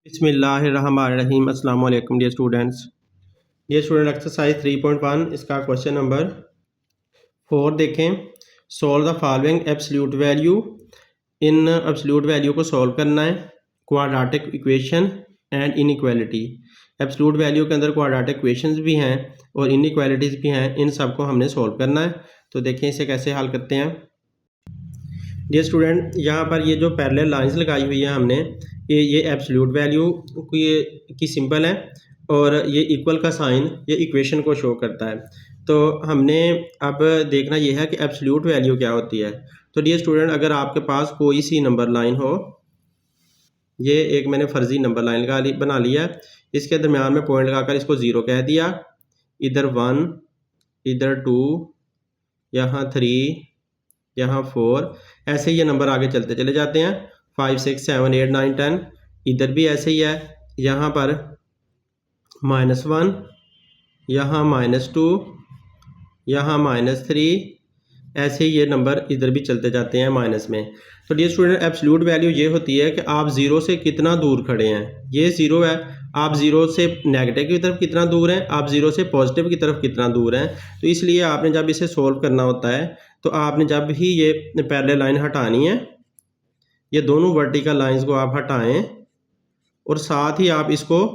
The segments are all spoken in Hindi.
बिस्मिल्लाहिर्रहमानिर्रहीम। अस्सलाम वालेकुम डियर स्टूडेंट्स। एक्सरसाइज 3.1 इसका क्वेश्चन नंबर 4 देखें। Solve the following absolute value. In absolute value को सॉल्व करना है। Quadratic equation and inequality. Absolute value के अंदर क्वाड्रेटिक इक्वेशंस भी हैं और इनइक्वालिटीज़ भी हैं। इन सब को हमने सॉल्व करना है। तो देखें इसे कैसे हल करते हैं। डियर स्टूडेंट, यहाँ पर ये जो पैरेलल लाइंस लगाई हुई है हमने, ये एब्सोल्यूट वैल्यू की सिंबल है और ये इक्वल का साइन ये इक्वेशन को शो करता है। तो हमने अब देखना ये है कि एब्सोल्यूट वैल्यू क्या होती है। तो डियर स्टूडेंट, अगर आपके पास कोई सी नंबर लाइन हो, ये एक मैंने फर्जी नंबर लाइन बना लिया है। इसके दरमियान में पॉइंट लगाकर इसको 0 कह दिया, इधर 1, इधर 2, यहाँ 3, यहाँ 4, ऐसे ही ये नंबर आगे चलते चले जाते हैं। 5, 6, 7, 8, 9, 10। इधर भी ऐसे ही है। यहाँ पर -1, यहाँ -2, यहाँ -3, ऐसे ही ये नंबर इधर भी चलते जाते हैं माइनस में। तो डियर स्टूडेंट, एब्सोल्यूट वैल्यू ये होती है कि आप 0 से कितना दूर खड़े हैं। ये 0 है, आप 0 से नेगेटिव की तरफ कितना दूर हैं, आप 0 से पॉजिटिव की तरफ कितना दूर हैं। तो इसलिए आपने जब इसे सोल्व करना होता है तो आपने जब ही ये पैरेलल लाइन हटानी है, ये दोनों वर्टिकल लाइंस को आप हटाएं और साथ ही आप इसको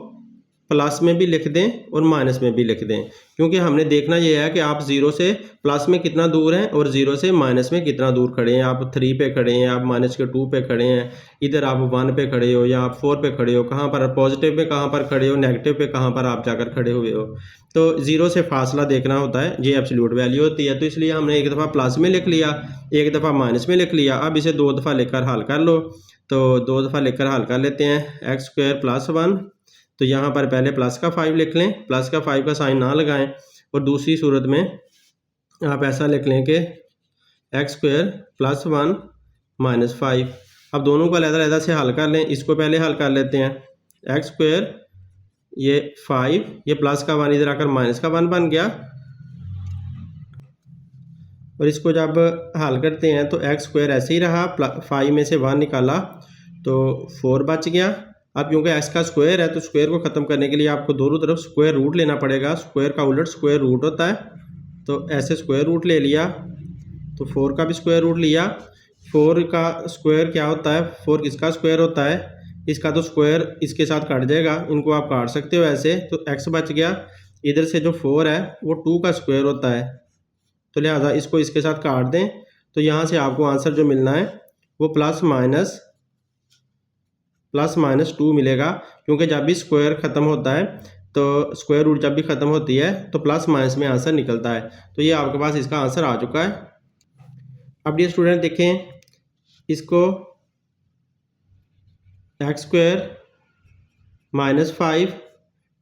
प्लस में भी लिख दें और माइनस में भी लिख दें, क्योंकि हमने देखना यह है कि आप 0 से प्लस में कितना दूर हैं और 0 से माइनस में कितना दूर खड़े हैं। आप 3 पे खड़े हैं, आप -2 पे खड़े हैं, इधर आप 1 पे खड़े हो या आप 4 पे खड़े हो, कहाँ पर पॉजिटिव पे कहाँ पर खड़े हो, नेगेटिव पे कहाँ पर आप जाकर खड़े हुए हो। तो 0 से फासला देखना होता है, ये एब्सोल्यूट वैल्यू होती है। तो इसलिए हमने एक दफ़ा प्लस में लिख लिया, एक दफ़ा माइनस में लिख लिया। अब इसे 2 दफ़ा लेकर हल कर लो। तो 2 दफ़ा लेकर हल कर लेते हैं। x² + 1, तो यहाँ पर पहले प्लस का 5 लिख लें, प्लस का 5 का साइन ना लगाएं। और दूसरी सूरत में आप ऐसा लिख लें कि x² + 1 - 5। अब दोनों को अलग-अलग से हल कर लें। इसको पहले हल कर लेते हैं। x², ये 5, ये प्लस का 1 इधर आकर माइनस का 1 बन गया। और इसको जब हल करते हैं तो x² ऐसे ही रहा, 5 में से 1 निकाला तो 4 बच गया। अब क्योंकि x का स्क्वायर है तो स्क्वायर को ख़त्म करने के लिए आपको दोनों तरफ स्क्वायर रूट लेना पड़ेगा। स्क्वायर का उलट स्क्वायर रूट होता है, तो ऐसे स्क्वायर रूट ले लिया। तो 4 का भी स्क्वायर रूट लिया। 4 का स्क्वायर क्या होता है, 4 किसका स्क्वायर होता है, इसका तो स्क्वायर इसके साथ काट जाएगा, इनको आप काट सकते हो ऐसे। तो x बच गया। इधर से जो 4 है वो 2 का स्क्वायर होता है, तो लिहाजा इसको इसके साथ काट दें। तो यहाँ से आपको आंसर जो मिलना है वो +-2 मिलेगा, क्योंकि जब भी स्क्वायर ख़त्म होता है तो स्क्वायर रूट जब भी ख़त्म होती है तो प्लस माइनस में आंसर निकलता है। तो ये आपके पास इसका आंसर आ चुका है। अब ये स्टूडेंट देखें, इसको x² -5,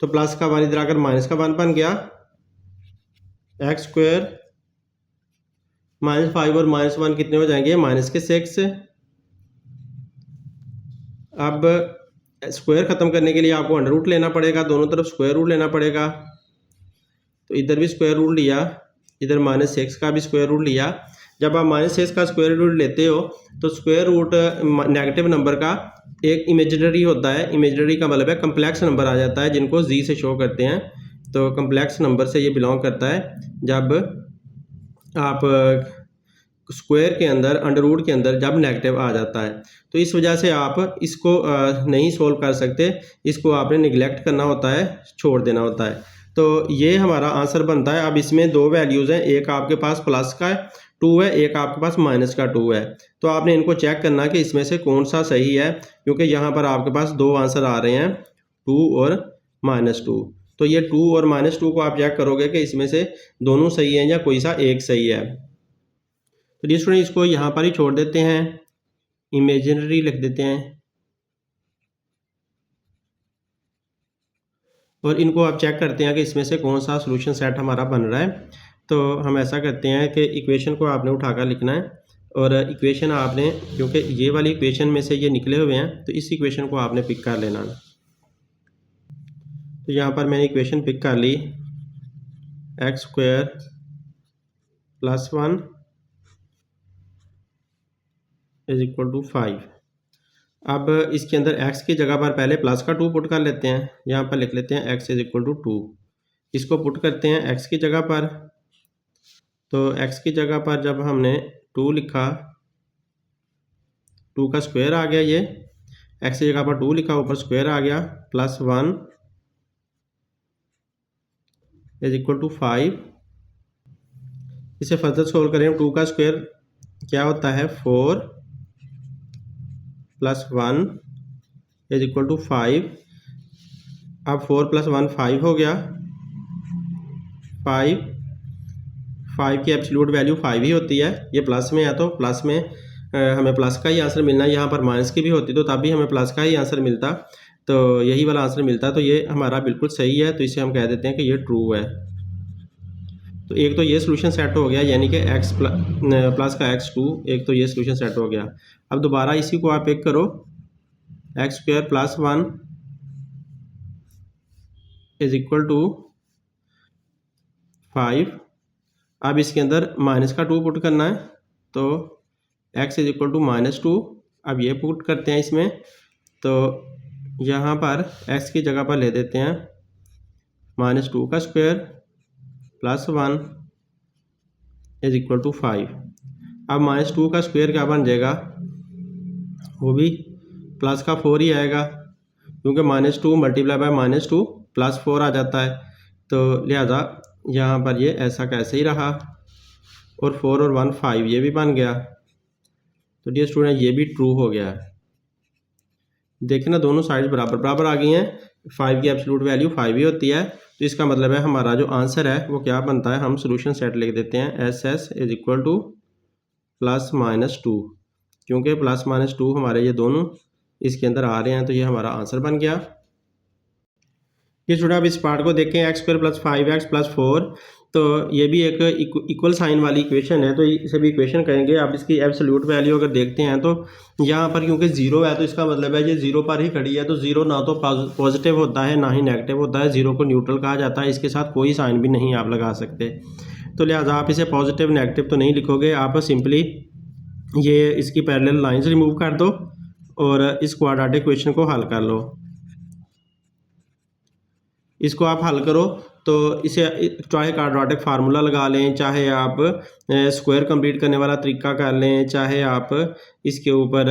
तो प्लस का 1 इधर आकर माइनस का 1 बन गया। x² -5 और -1 कितने हो जाएंगे, -6। अब स्क्वायर ख़त्म करने के लिए आपको अंडर रूट लेना पड़ेगा, दोनों तरफ स्क्वायर रूट लेना पड़ेगा। तो इधर भी स्क्वायर रूट लिया, इधर -6 का भी स्क्वायर रूट लिया। जब आप -6 का स्क्वायर रूट लेते हो तो स्क्वायर रूट नेगेटिव नंबर का एक इमेजिनरी होता है। इमेजिनरी का मतलब है कम्प्लेक्स नंबर आ जाता है, जिनको जी से शो करते हैं। तो कम्प्लेक्स नंबर से ये बिलोंग करता है जब आप स्क्वायर के अंदर, अंडर रूट के अंदर जब नेगेटिव आ जाता है। तो इस वजह से आप इसको नहीं सोल्व कर सकते, इसको आपने निगलेक्ट करना होता है, छोड़ देना होता है। तो ये हमारा आंसर बनता है। अब इसमें 2 वैल्यूज़ हैं, एक आपके पास प्लस का 2 है, एक आपके पास माइनस का 2 है। तो आपने इनको चेक करना कि इसमें से कौन सा सही है, क्योंकि यहाँ पर आपके पास 2 आंसर आ रहे हैं, 2 और -2। तो ये 2 और -2 को आप चेक करोगे कि इसमें से दोनों सही हैं या कोई सा एक सही है। तो डियर स्टूडेंट, इसको यहाँ पर ही छोड़ देते हैं, इमेजिनरी लिख देते हैं और इनको आप चेक करते हैं कि इसमें से कौन सा सॉल्यूशन सेट हमारा बन रहा है। तो हम ऐसा करते हैं कि इक्वेशन को आपने उठाकर लिखना है और इक्वेशन आपने, क्योंकि ये वाली इक्वेशन में से ये निकले हुए हैं, तो इस इक्वेशन को आपने पिक कर लेना है। तो यहाँ पर मैंने इक्वेशन पिक कर ली, x² + 1 = 5। अब इसके अंदर x की जगह पर पहले प्लस का 2 पुट कर लेते हैं। यहाँ पर लिख लेते हैं x इज इक्वल टू 2। इसको पुट करते हैं x की जगह पर। तो x की जगह पर जब हमने 2 लिखा, 2 का स्क्वायर आ गया, ये x की जगह पर 2 लिखा, ऊपर स्क्वायर आ गया, प्लस 1 इज इक्वल टू 5। इसे फर्दर सोल्व करें। 2 का स्क्वायर क्या होता है 4 प्लस 1 इज इक्वल टू 5। अब 4 प्लस 1 5 हो गया। 5 की एब्सोल्यूट वैल्यू 5 ही होती है। ये प्लस में है तो प्लस में हमें प्लस का ही आंसर मिलना है। यहाँ पर माइनस की भी होती तो तब भी हमें प्लस का ही आंसर मिलता, तो यही वाला आंसर मिलता। तो ये हमारा बिल्कुल सही है, तो इसे हम कह देते हैं कि ये ट्रू है। तो एक तो ये सोल्यूशन सेट हो गया, यानी कि x प्लस का x2, एक तो ये सोल्यूशन सेट हो गया। अब दोबारा इसी को आप पिक करो, x square plus 1 is equal to 5। अब इसके अंदर माइनस का 2 पुट करना है, तो x इज इक्वल टू -2। अब ये पुट करते हैं इसमें, तो यहाँ पर x की जगह पर ले देते हैं -2 का square plus 1 is equal to 5। अब -2 का स्क्वायर क्या बन जाएगा, वो भी प्लस का 4 ही आएगा, क्योंकि -2 मल्टीप्लाई बाय -2 प्लस 4 आ जाता है। तो लिहाजा यहाँ पर ये ऐसा कैसे ही रहा, और 4 और 1 5 ये भी बन गया। तो डियर स्टूडेंट ये भी ट्रू हो गया है। देखिए ना, दोनों साइड बराबर बराबर आ गई हैं। 5 की एब्सोल्यूट वैल्यू 5 ही होती है, तो इसका मतलब है हमारा जो आंसर है वो क्या बनता है, हम सोल्यूशन सेट लिख देते हैं SS इज इक्वल टू +-2, क्योंकि +-2 हमारे ये दोनों इसके अंदर आ रहे हैं, तो ये हमारा आंसर बन गया। ये स्टूडेंट अब इस पार्ट को देखें, x² + 5x + 4, तो ये भी एक इक्वल साइन वाली इक्वेशन है, तो इसे भी इक्वेशन कहेंगे। अब इसकी एब्सोल्यूट वैल्यू अगर देखते हैं तो यहाँ पर क्योंकि ज़ीरो है, तो इसका मतलब है ये ज़ीरो पर ही खड़ी है। तो ज़ीरो ना तो पॉजिटिव होता है ना ही नेगेटिव होता है, ज़ीरो को न्यूट्रल कहा जाता है, इसके साथ कोई साइन भी नहीं आप लगा सकते। तो लिहाजा आप इसे पॉजिटिव नेगेटिव तो नहीं लिखोगे, आप सिंपली ये इसकी पैरेलल लाइंस रिमूव कर दो और इस क्वाड्रेटिक इक्वेशन को हल कर लो। इसको आप हल करो तो इसे चाहे क्वाड्रेटिक फार्मूला लगा लें, चाहे आप स्क्वायर कंप्लीट करने वाला तरीका कर लें, चाहे आप इसके ऊपर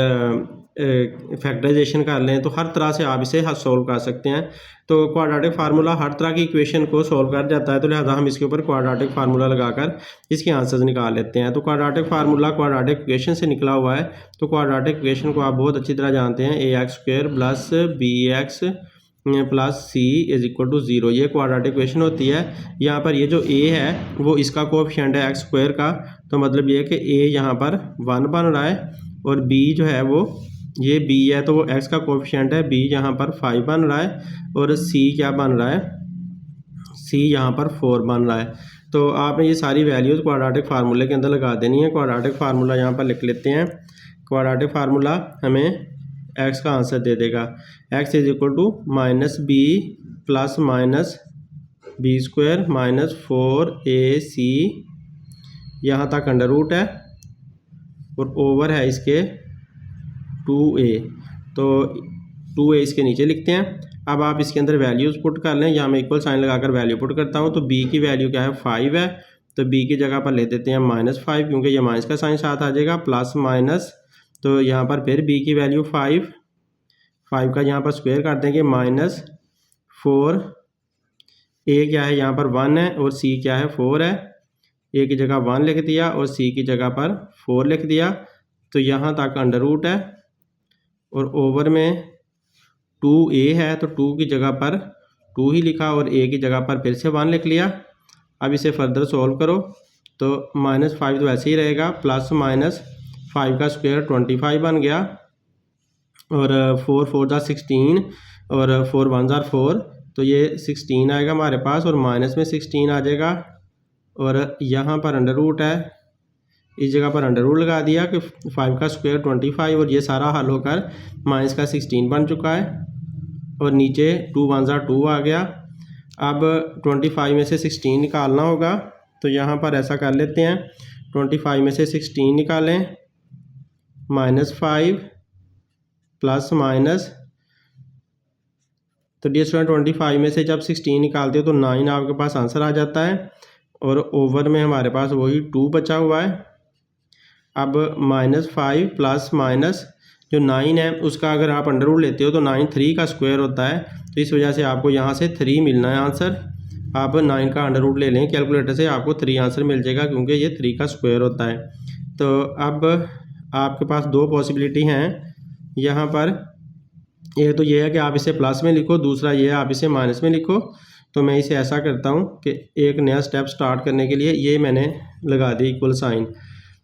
फैक्टराइजेशन कर लें, तो हर तरह से आप इसे सॉल्व कर सकते हैं। तो क्वाड्रेटिक फार्मूला हर तरह की इक्वेशन को सॉल्व कर जाता है, तो लिहाजा हम इसके ऊपर क्वाड्रेटिक फार्मूला लगाकर इसके आंसर्स निकाल लेते हैं। तो क्वाड्रेटिक फार्मूला क्वाड्रेटिक इक्वेशन से निकला हुआ है, तो क्वाड्रेटिक इक्वेशन को आप बहुत अच्छी तरह जानते हैं, ax² + bx + c is equal to 0। ये क्वाड्रेटिक इक्वेशन होती है। यहाँ पर ये जो a है वो इसका कोएफिशिएंट है x² का, तो मतलब ये है कि a यहाँ पर 1 बन रहा है, और b जो है वो ये b है, तो वो x का कोएफिशिएंट है, b यहाँ पर 5 बन रहा है, और c क्या बन रहा है, c यहाँ पर 4 बन रहा है। तो आपने ये सारी वैल्यूज़ क्वाड्रेटिक फार्मूले के अंदर लगा देनी है। क्वाड्रेटिक फार्मूला यहाँ पर लिख लेते हैं। क्वाड्रेटिक फार्मूला हमें x का आंसर दे देगा, x is equal to -b + -b² - 4ac, यहाँ तक अंडर रूट है और ओवर है इसके 2a, तो 2a इसके नीचे लिखते हैं। अब आप इसके अंदर वैल्यूज़ पुट कर लें, यहाँ मैं इक्वल साइन लगाकर वैल्यू पुट करता हूँ। तो b की वैल्यू क्या है 5 है, तो b की जगह पर ले देते हैं -5, क्योंकि ये माइनस का साइन साथ आ जाएगा, प्लस माइनस, तो यहाँ पर फिर b की वैल्यू 5 का यहाँ पर स्क्वायर कर देंगे, -4, a क्या है यहाँ पर 1 है और c क्या है 4 है। a की जगह 1 लिख दिया और c की जगह पर 4 लिख दिया, तो यहाँ तक अंडर रूट है, और ओवर में 2a है, तो 2 की जगह पर 2 ही लिखा और a की जगह पर फिर से 1 लिख लिया। अब इसे फर्दर सॉल्व करो, तो -5 तो ऐसे ही रहेगा, +-5 का स्क्वायर 25 बन गया, और 4 4 = 16 और 4 1 = 4, तो ये 16 आएगा हमारे पास, और माइनस में 16 आ जाएगा, और यहाँ पर अंडर रूट है, इस जगह पर अंडर रूट लगा दिया कि 5 का स्क्वायर 25, और ये सारा हल होकर माइनस का 16 बन चुका है, और नीचे 2 1 = 2 आ गया। अब 25 में से 16 निकालना होगा, तो यहाँ पर ऐसा कर लेते हैं, 25 में से 16 निकालें, -5 प्लस माइनस, तो डियर स्टूडेंट 25 में से जब 16 निकालते हो तो 9 आपके पास आंसर आ जाता है और ओवर में हमारे पास वही 2 बचा हुआ है। अब -5 प्लस माइनस जो 9 है उसका अगर आप अंडर रूट लेते हो तो 9 3 का स्क्वायर होता है, तो इस वजह से आपको यहाँ से 3 मिलना है आंसर। आप 9 का अंडर रूट ले लें कैलकुलेटर से, आपको 3 आंसर मिल जाएगा क्योंकि ये 3 का स्क्वायर होता है। तो अब आपके पास दो पॉसिबिलिटी हैं यहाँ पर, एक तो ये है कि आप इसे प्लस में लिखो, दूसरा ये है आप इसे माइनस में लिखो। तो मैं इसे ऐसा करता हूँ कि एक नया स्टेप स्टार्ट करने के लिए ये मैंने लगा दी इक्वल साइन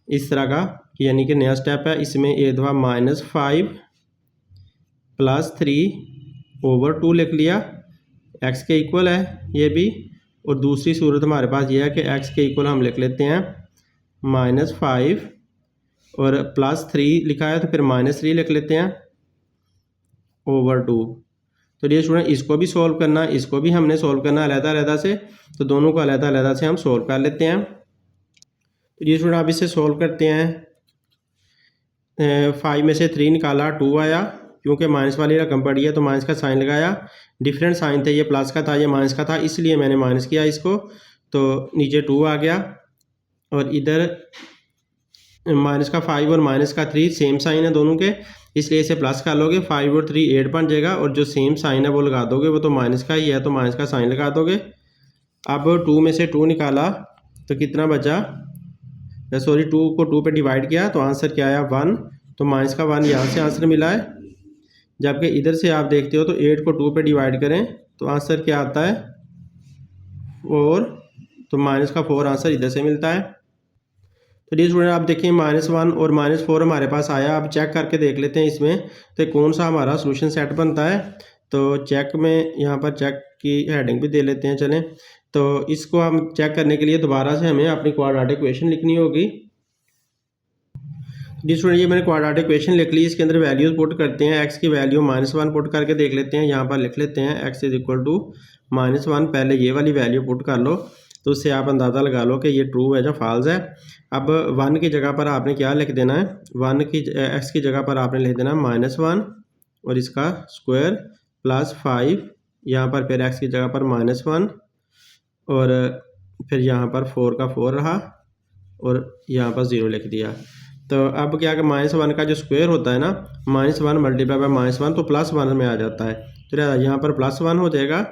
इस तरह का, यानी कि नया स्टेप है। इसमें एक दफ़ा -5 प्लस 3 ओवर 2 लिख लिया, एक्स के इक्वल है ये भी। और दूसरी सूरत हमारे पास ये है कि एक्स के इक्वल हम लिख लेते हैं -5 और प्लस 3 लिखा है तो फिर -3 लिख लेते हैं ओवर 2। तो ये स्टूडेंट इसको भी सॉल्व करना, इसको भी हमने सॉल्व करना अलग-अलग से, तो दोनों को अलग-अलग से हम सॉल्व कर लेते हैं। तो ये स्टूडेंट आप इसे सॉल्व करते हैं। 5 में से 3 निकाला 2 आया, क्योंकि माइनस वाली रकम पड़ी है तो माइनस का साइन लगाया। डिफरेंट साइन थे, ये प्लस का था ये माइनस का था, इसलिए मैंने माइनस किया इसको, तो नीचे 2 आ गया। और इधर माइनस का 5 और माइनस का 3 सेम साइन है दोनों के, इसलिए इसे प्लस कर लोगे, 5 और 3 8 बन जाएगा। और जो सेम साइन है वो लगा दोगे, वो तो माइनस का ही है तो माइनस का साइन लगा दोगे। अब 2 में से 2 निकाला तो कितना बचा, सॉरी 2 को 2 पे डिवाइड किया तो आंसर क्या आया 1, तो माइनस का 1 यहाँ से आंसर मिला है। जबकि इधर से आप देखते हो तो 8 को 2 पे डिवाइड करें तो आंसर क्या आता है 4, तो माइनस का 4 आंसर इधर से मिलता है। तो डी स्टूडेंट आप देखिए -1 और -4 हमारे पास आया। अब चेक करके देख लेते हैं इसमें तो कौन सा हमारा सोल्यूशन सेट बनता है। तो चेक में यहाँ पर चेक की हेडिंग भी दे लेते हैं चलें। तो इसको हम चेक करने के लिए दोबारा से हमें अपनी क्वाड्रेटिक इक्वेशन लिखनी होगी। डी स्टूडेंट ये मैंने क्वाड्रेटिक इक्वेशन लिख ली, इसके अंदर वैल्यूज पुट करते हैं। एक्स की वैल्यू -1 पुट करके देख लेते हैं। यहाँ पर लिख लेते हैं x इज इक्वल टू -1, पहले ये वाली वैल्यू पुट कर लो तो उससे आप अंदाज़ा लगा लो कि ये ट्रू है या फॉल्स है। अब 1 की जगह पर आपने क्या लिख देना है, 1 की x की जगह पर आपने लिख देना -1 और इसका स्क्वायर प्लस 5, यहाँ पर फिर x की जगह पर -1 और फिर यहाँ पर 4 का 4 रहा और यहाँ पर 0 लिख दिया। तो अब क्या कि -1 का जो स्क्वायर होता है ना, -1 मल्टीप्लाई बाय -1 तो +1 में आ जाता है, तो यहाँ पर +1 हो जाएगा।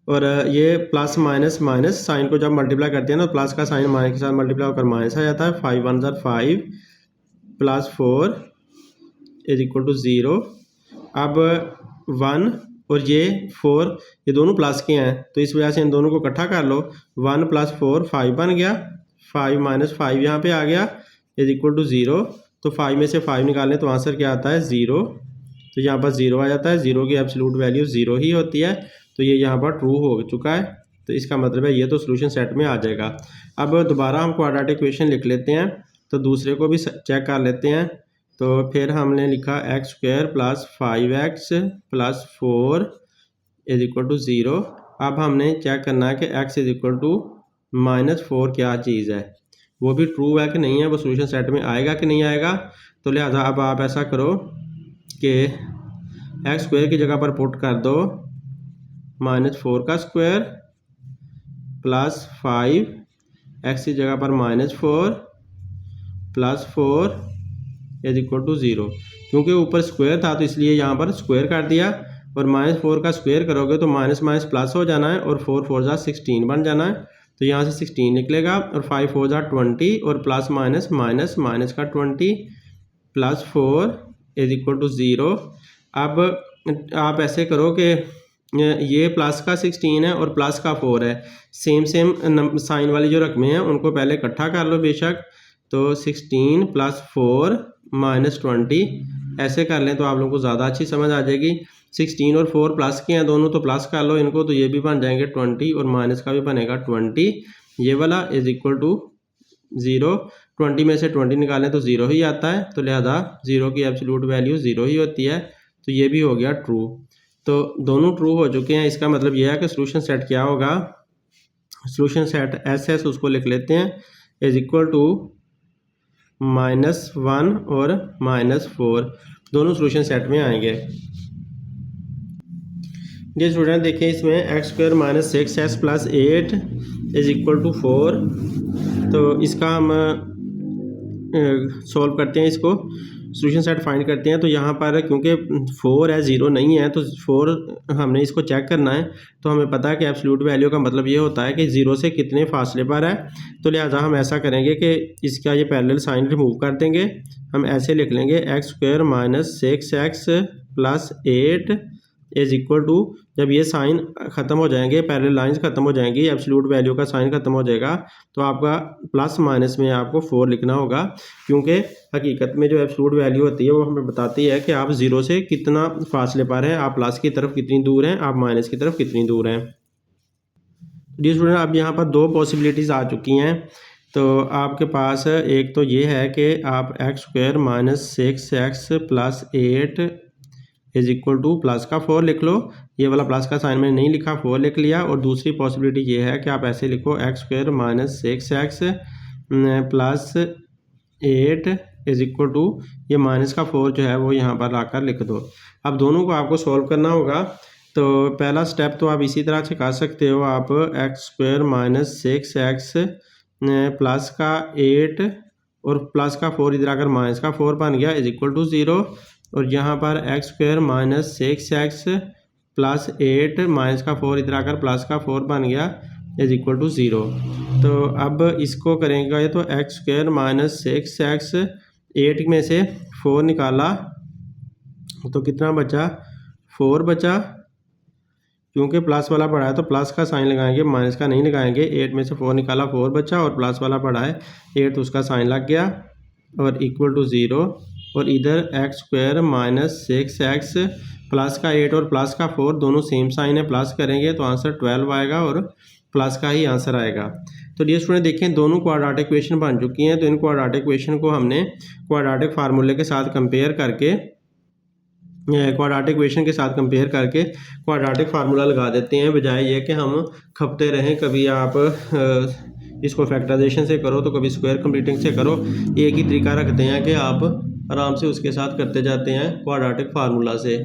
और ये प्लस माइनस माइनस साइन को जब मल्टीप्लाई करते हैं ना, प्लस का साइन माइनस के साथ मल्टीप्लाई होकर माइनस आ जाता है। 5 1 ज़ा 5 प्लस 4 इज इक्वल टू 0। अब 1 और ये 4 ये दोनों प्लस के हैं, तो इस वजह से इन दोनों को इकट्ठा कर लो। 1 + 4 5 बन गया, 5 - 5 यहाँ पे आ गया इज इक्वल टू 0। तो 5 में से 5 निकालें तो आंसर क्या आता है 0, तो यहाँ पर 0 आ जाता है। 0 की एब्सोल्यूट वैल्यू 0 ही होती है, तो ये यहाँ पर ट्रू हो चुका है। तो इसका मतलब है ये तो सोल्यूशन सेट में आ जाएगा। अब दोबारा हम क्वाड्रेटिक इक्वेशन लिख लेते हैं, तो दूसरे को भी चेक कर लेते हैं। तो फिर हमने लिखा x² + 5x + 4 is equal to 0। अब हमने चेक करना है कि x इज इक्वल टू -4 क्या चीज़ है, वो भी ट्रू है कि नहीं है, वो सोल्यूशन सेट में आएगा कि नहीं आएगा। तो लिहाजा अब आप ऐसा करो कि x² की जगह पर पुट कर दो -4 का स्क्वायर प्लस 5, x की जगह पर -4 प्लस 4 इज इक्वल टू 0। क्योंकि ऊपर स्क्वायर था तो इसलिए यहाँ पर स्क्वायर कर दिया, और -4 का स्क्वायर करोगे तो माइनस माइनस प्लस हो जाना है और 4 4 ज़ा 16 बन जाना है। तो यहाँ से 16 निकलेगा और 5 4 ज़ा 20 और प्लस माइनस माइनस माइनस का 20 प्लस 4 इज इक्वल टू 0। अब आप ऐसे करो कि ये प्लस का 16 है और प्लस का 4 है, सेम साइन वाली जो रकमें हैं उनको पहले इकट्ठा कर लो बेशक। तो 16 + 4 - 20 ऐसे कर लें तो आप लोगों को ज़्यादा अच्छी समझ आ जाएगी। 16 और 4 प्लस के हैं दोनों, तो प्लस कर लो इनको, तो ये भी बन जाएंगे 20 और माइनस का भी बनेगा 20, ये वाला इज इक्वल टू 0। 20 में से 20 निकालें तो 0 ही आता है, तो लिहाजा 0 की एब्सोल्यूट वैल्यू 0 ही होती है, तो ये भी हो गया ट्रू। तो दोनों ट्रू हो चुके हैं। इसका मतलब यह है कि सोल्यूशन सेट क्या होगा, सोल्यूशन सेट SS उसको लिख लेते हैं इज इक्वल टू -1 और -4 दोनों सोल्यूशन सेट में आएंगे। डियर स्टूडेंट देखिए इसमें x² - 6x + 8 = 4। तो इसका हम सॉल्व करते हैं, इसको सोल्यूशन सेट फाइंड करते हैं। तो यहाँ पर क्योंकि 4 है, 0 नहीं है, तो 4 हमने इसको चेक करना है। तो हमें पता है कि एब्सोल्यूट वैल्यू का मतलब ये होता है कि 0 से कितने फासले पर है। तो लिहाजा हम ऐसा करेंगे कि इसका ये पैरेलल साइन रिमूव कर देंगे। हम ऐसे लिख लेंगे x² - 6x + 8 = जब ये साइन ख़त्म हो जाएंगे, पैरेलल लाइंस ख़त्म हो जाएंगी, एब्सोल्यूट वैल्यू का साइन ख़त्म हो जाएगा, तो आपका प्लस माइनस में आपको 4 लिखना होगा। क्योंकि हकीकत में जो एब्सोल्यूट वैल्यू होती है वो हमें बताती है कि आप 0 से कितना फासले पर हैं, आप प्लस की तरफ कितनी दूर हैं, आप माइनस की तरफ कितनी दूर हैं। डियर स्टूडेंट अब यहाँ पर 2 पॉसिबिलिटीज़ आ चुकी हैं। तो आपके पास एक तो ये है कि आप x² - 6x + 8 = प्लस का 4 लिख लो। ये वाला प्लस का साइन मैंने नहीं लिखा, 4 लिख लिया। और दूसरी पॉसिबिलिटी ये है कि आप ऐसे लिखो x² - 6x + 8 = ये माइनस का 4 जो है वो यहाँ पर लाकर लिख दो। अब दोनों को आपको सॉल्व करना होगा। तो पहला स्टेप तो आप इसी तरह से कर सकते हो, आप x² - 6x प्लस का 8 और प्लस का 4 इधर आकर माइनस का 4 बन गया = 0। और यहाँ पर x² - 6x + 8 माइनस का 4 इधर आकर प्लस का 4 बन गया = 0। तो अब इसको करेंगे तो x² - 6x 8 में से 4 निकाला तो कितना बचा, 4 बचा। क्योंकि प्लस वाला पड़ा है तो प्लस का साइन लगाएंगे, माइनस का नहीं लगाएंगे। 8 में से 4 निकाला, 4 बचा, और प्लस वाला पड़ा है 8 तो उसका साइन लग गया और = 0। और इधर x² - 6x प्लस का 8 और प्लस का 4 दोनों सेम साइन है, प्लस करेंगे तो आंसर 12 आएगा और प्लस का ही आंसर आएगा। तो डियर स्टूडेंट देखें दोनों क्वाड्रेटिक इक्वेशन बन चुकी हैं। तो इन क्वाड्रेटिक इक्वेशन को हमने क्वाड्रेटिक फार्मूले के साथ कंपेयर करके क्वाड्रेटिक फार्मूला लगा देते हैं, बजाय ये कि हम खपते रहें। कभी आप इसको फैक्टराइजेशन से करो तो कभी स्क्वायर कंप्लीटिंग से करो। एक ही तरीका रखते हैं कि आप आराम से उसके साथ करते जाते हैं क्वाड्रेटिक फार्मूला से।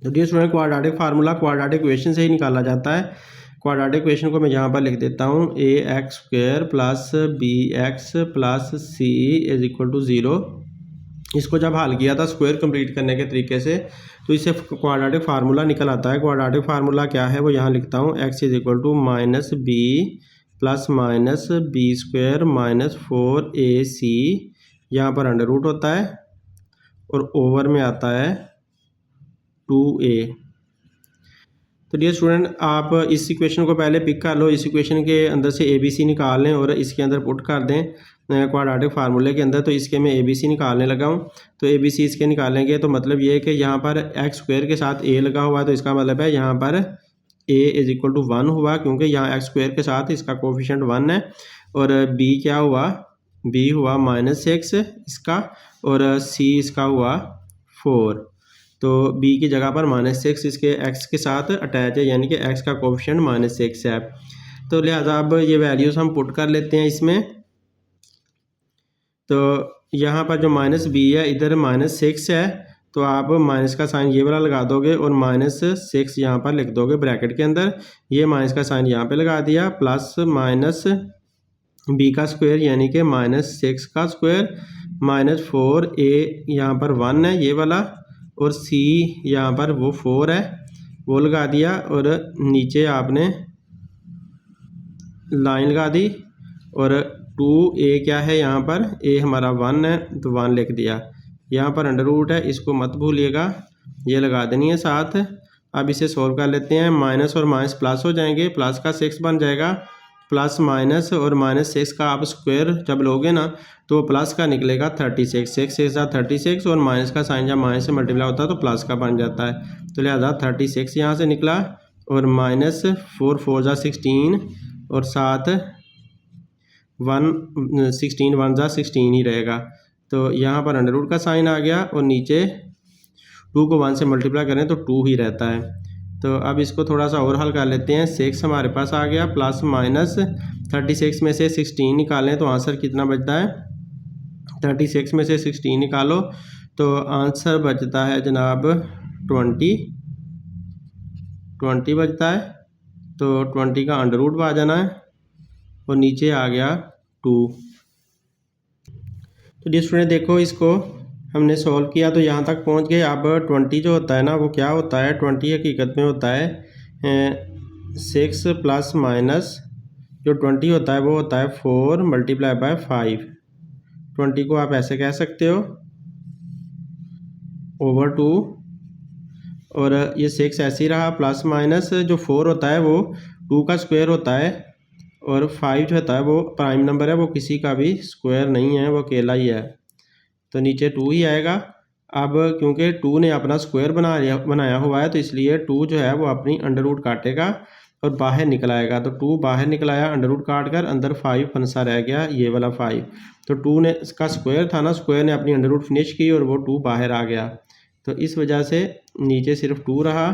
तो dear student quadratic formula quadratic equation से ही निकाला जाता है। क्वाड्रेटिक इक्वेशन को मैं यहाँ पर लिख देता हूँ ax² + bx + c = 0। इसको जब हल किया था स्क्वायर कंप्लीट करने के तरीके से तो इससे क्वाड्रेटिक फार्मूला निकल आता है। क्वाड्रेटिक फार्मूला क्या है वो यहाँ लिखता हूँ, x = -b ± b² - 4ac, यहाँ पर अंडर रूट होता है और ओवर में आता है 2a। तो डियर स्टूडेंट आप इस इक्वेशन को पहले पिक कर लो, इस इक्वेशन के अंदर से ABC निकाल लें और इसके अंदर पुट कर दें क्वाड्रेटिक फार्मूले के अंदर। तो इसके मैं ABC निकालने लगा हूँ। तो ABC इसके निकालेंगे तो मतलब ये है कि यहाँ पर x² के साथ a लगा हुआ है, तो इसका मतलब है यहाँ पर a = 1 हुआ, क्योंकि यहाँ x² के साथ इसका कोफिशिएंट 1 है। और b क्या हुआ, b हुआ -6 इसका, और c इसका हुआ 4। तो b की जगह पर -6 इसके x के साथ अटैच है, यानी कि x का कोफिशिएंट -6 है। तो लिहाजा अब ये वैल्यूज़ हम पुट कर लेते हैं इसमें। तो यहाँ पर जो -b है इधर -6 है, तो आप माइनस का साइन ये वाला लगा दोगे और -6 यहाँ पर लिख दोगे ब्रैकेट के अंदर। ये माइनस का साइन यहाँ पे लगा दिया, प्लस माइनस b का स्क्वायर यानी कि -6 का स्क्वायर, -4a यहाँ पर 1 है ये वाला, और c यहाँ पर वो 4 है वो लगा दिया, और नीचे आपने लाइन लगा दी। और 2a क्या है यहाँ पर, a हमारा 1 है तो 1 लिख दिया। यहाँ पर अंडर रूट है, इसको मत भूलिएगा, ये लगा देनी है साथ। अब इसे सोल्व कर लेते हैं। माइनस और माइनस प्लस हो जाएंगे, प्लस का 6 बन जाएगा, प्लस माइनस और -6 का आप स्क्वायर जब लोगे ना तो प्लस का निकलेगा 36। 6 से 36 और माइनस का साइन जब माइनस से मल्टीप्लाई होता है तो प्लस का बन जाता है। तो लिहाजा 36 यहाँ से निकला, और -4 4 जा 16, और साथ 16 1 जा 16 ही रहेगा। तो यहाँ पर अंडर रूट का साइन आ गया, और नीचे 2 को 1 से मल्टीप्लाई करें तो 2 ही रहता है। तो अब इसको थोड़ा सा और हल कर लेते हैं। 6 हमारे पास आ गया, प्लस माइनस 36 में से 16 निकालें तो आंसर कितना बचता है। 36 में से 16 निकालो तो आंसर बचता है जनाब 20 बचता है। तो 20 का अंडर रूट आ जाना है और नीचे आ गया 2। तो डियर स्टूडेंट देखो, इसको हमने सॉल्व किया तो यहाँ तक पहुँच गए। अब 20 जो होता है ना, वो क्या होता है, 20 हकीकत में होता है 6 प्लस माइनस, जो 20 होता है वो होता है 4 मल्टीप्लाई बाय 5। 20 को आप ऐसे कह सकते हो ओवर 2, और ये 6 ऐसे ही रहा, प्लस माइनस जो 4 होता है वो 2 का स्क्वायर होता है, और 5 जो होता है वो प्राइम नंबर है, वो किसी का भी स्क्वायर नहीं है, वो अकेला ही है, तो नीचे 2 ही आएगा। अब क्योंकि 2 ने अपना स्क्वायर बनाया हुआ है तो इसलिए 2 जो है वो अपनी अंडर रूट काटेगा और बाहर निकल आएगा। तो 2 बाहर निकल आया अंडर रूट काट कर, अंदर 5 फंसा रह गया, ये वाला 5। तो 2 ने इसका स्क्वायर था ना, स्क्वायर ने अपनी अंडर रूट फिनिश की और वो 2 बाहर आ गया, तो इस वजह से नीचे सिर्फ 2 रहा।